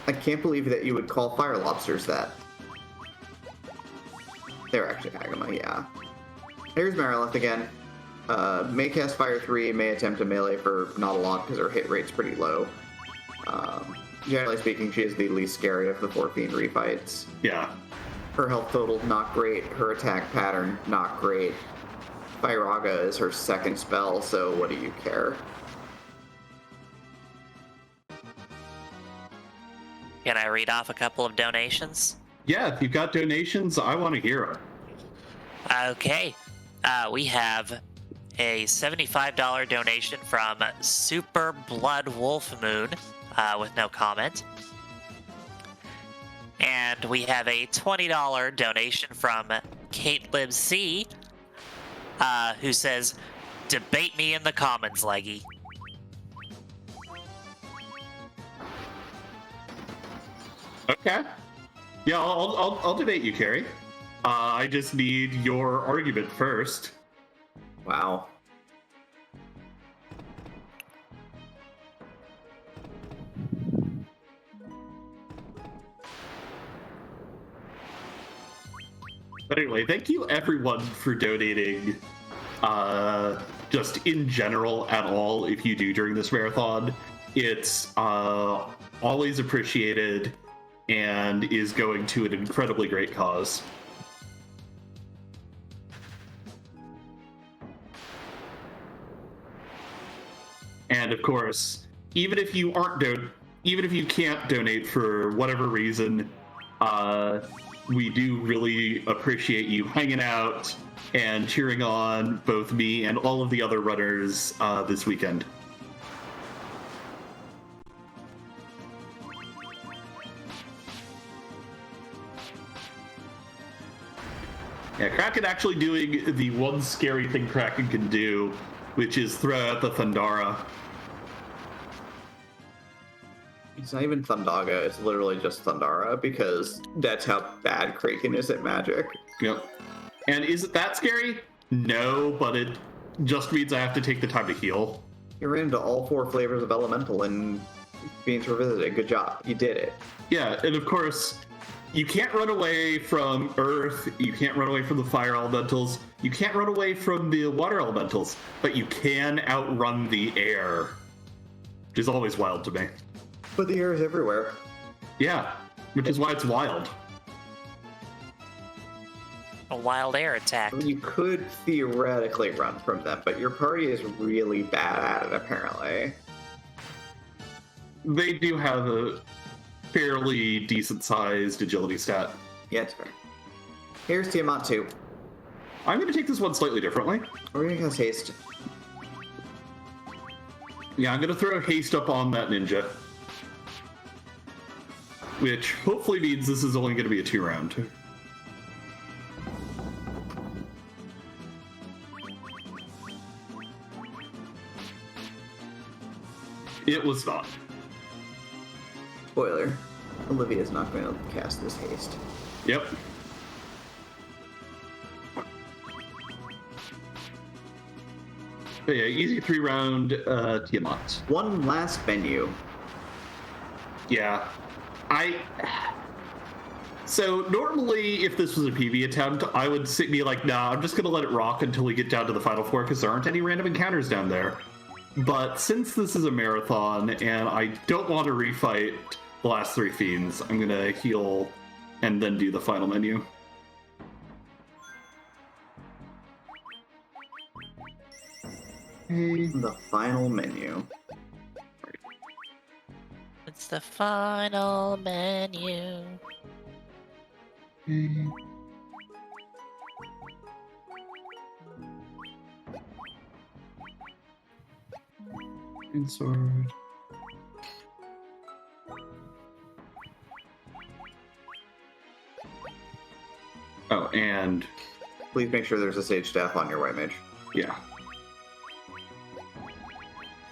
I can't believe that you would call fire lobsters that. They're actually Agama, yeah. Here's Marilith again. May cast Fire 3, may attempt a melee for not a lot because her hit rate's pretty low. Generally speaking, she is the least scary of the 4 Fiend refights. Yeah. Her health total, not great. Her attack pattern, not great. Firaga is her second spell, so what do you care? Can I read off a couple of donations? Yeah, if you've got donations, I want to hear them. Okay. We have a $75 donation from Super Blood Wolf Moon with no comment. And we have a $20 donation from Kate Lib C, who says, "Debate me in the comments, Leggy." Okay. Yeah, I'll debate you, Carrie. I just need your argument first. Wow. But anyway, thank you everyone for donating, just in general at all, if you do during this marathon. It's always appreciated and is going to an incredibly great cause. And of course, even if you can't donate for whatever reason, we do really appreciate you hanging out and cheering on both me and all of the other runners this weekend. Yeah, Kraken actually doing the one scary thing Kraken can do, which is throw out the Thundara. It's not even Thundaga, it's literally just Thundara, because that's how bad Kraken is at magic. Yep. And is it that scary? No, but it just means I have to take the time to heal. You ran into all 4 flavors of Elemental in Beings Revisited. Good job. You did it. Yeah, and of course, you can't run away from Earth, you can't run away from the Fire Elementals, you can't run away from the Water Elementals, but you can outrun the air, which is always wild to me. But the air is everywhere. Yeah, which is why it's wild. A wild air attack. You could theoretically run from them, but your party is really bad at it, apparently. They do have a fairly decent-sized agility stat. Yeah, it's fair. Here's Tiamat 2. I'm going to take this one slightly differently. We're going to cast Haste. Yeah, I'm going to throw haste up on that ninja. Which hopefully means this is only going to be a 2-round. It was not. Spoiler. Olivia's not going to cast this haste. Yep. But yeah, easy 3-round Tiamat. One last menu. Yeah. So normally, if this was a PV attempt, I would be like, nah, I'm just going to let it rock until we get down to the final 4 because there aren't any random encounters down there. But since this is a marathon and I don't want to refight the last 3 fiends, I'm going to heal and then do the final menu. The final menu. It's the final menu. And sword. Oh, and Please make sure there's a Sage Staff on your White Mage. yeah.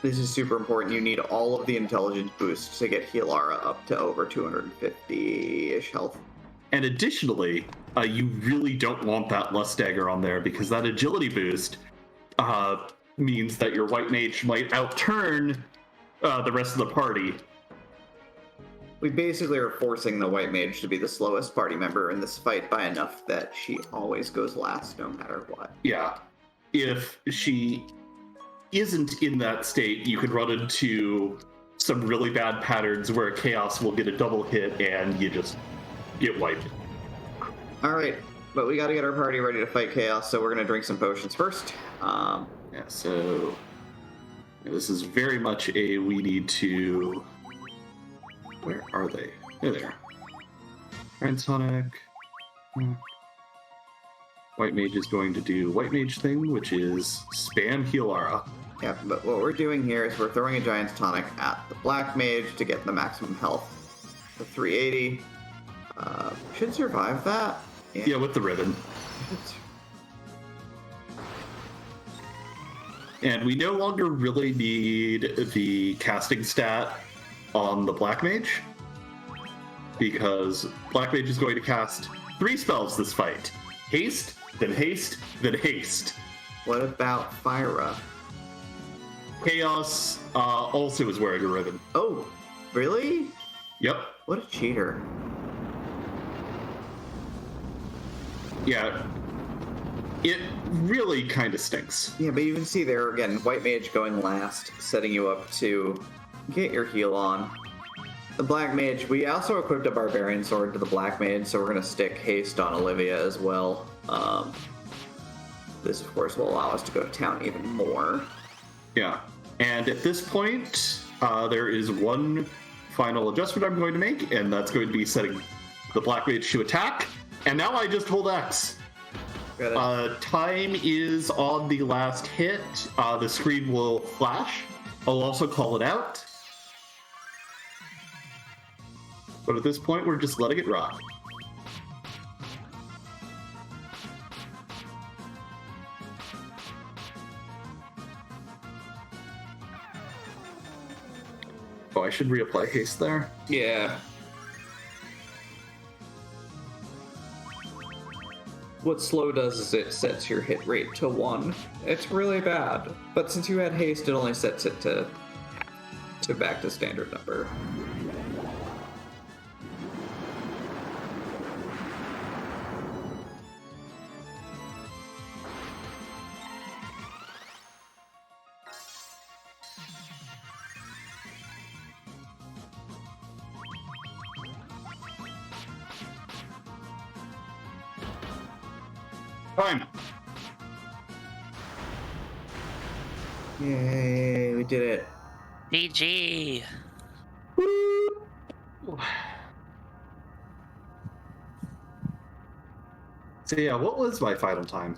This is super important. You need all of the intelligence boosts to get Healara up to over 250-ish health. And additionally, you really don't want that Lust Dagger on there because that agility boost means that your White Mage might outturn the rest of the party. We basically are forcing the White Mage to be the slowest party member in this fight by enough that she always goes last no matter what. Yeah. If she isn't in that state, you could run into some really bad patterns where Chaos will get a double hit and you just get wiped. Alright, but we gotta get our party ready to fight Chaos, so we're gonna drink some potions first. Yeah, so this is very much a we need to... Where are they? There they are. Transonic. White Mage is going to do White Mage thing, which is spam Healara. Yeah, but what we're doing here is we're throwing a Giant's Tonic at the Black Mage to get the maximum health for 380. Should survive that. Yeah, with the ribbon. And we no longer really need the casting stat on the Black Mage, because Black Mage is going to cast 3 spells this fight. Haste, then haste, then haste. What about Fyra? Chaos also is wearing a ribbon. Oh, really? Yep. What a cheater. Yeah. It really kind of stinks. Yeah, but you can see there, again, White Mage going last, setting you up to get your heal on. The Black Mage, we also equipped a Barbarian Sword to the Black Mage, so we're going to stick Haste on Olivia as well. This, of course, will allow us to go to town even more. Yeah. And at this point, there is one final adjustment I'm going to make, and that's going to be setting the Black Mage to attack. And now I just hold X. Time is on the last hit. The screen will flash. I'll also call it out. But at this point, we're just letting it rock. Oh, I should reapply haste there. Yeah. What slow does is it sets your hit rate to 1. It's really bad. But since you had haste, it only sets it to back to standard number. Time. Yay, we did it. GG. So yeah, what was my final time?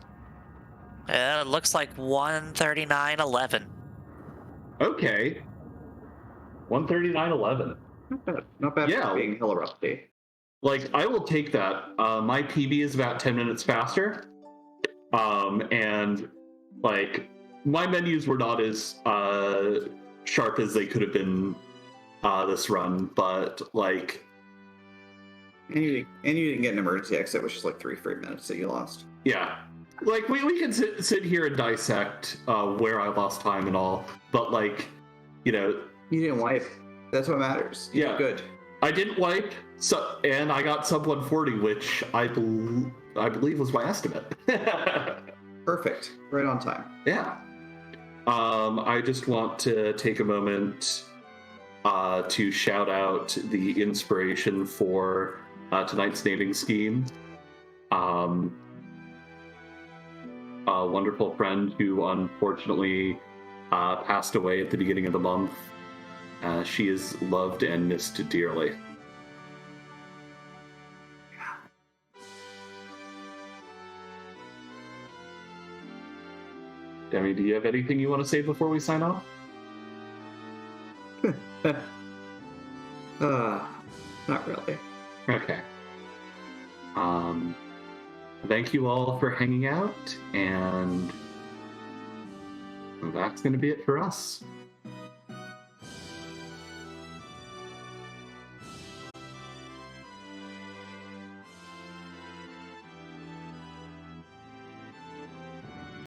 It looks like 1:39:11. Okay. 1:39:11. Not bad. Not bad Yeah. for being hella rusty. Like, I will take that. My PB is about 10 minutes faster. And, like, my menus were not as sharp as they could have been this run, but, like... And you didn't get an emergency exit, which is like 3 free minutes that you lost. Yeah. Like, we can sit here and dissect where I lost time and all, but, like, you know... You didn't wipe. That's what matters. You Yeah. did good. I didn't wipe, and I got sub 140, which I believe was my estimate. Perfect. Right on time. Yeah. I just want to take a moment to shout out the inspiration for tonight's naming scheme. A wonderful friend who unfortunately passed away at the beginning of the month. She is loved and missed dearly. Demi, do you have anything you want to say before we sign off? Not really. Okay. Thank you all for hanging out, and that's going to be it for us.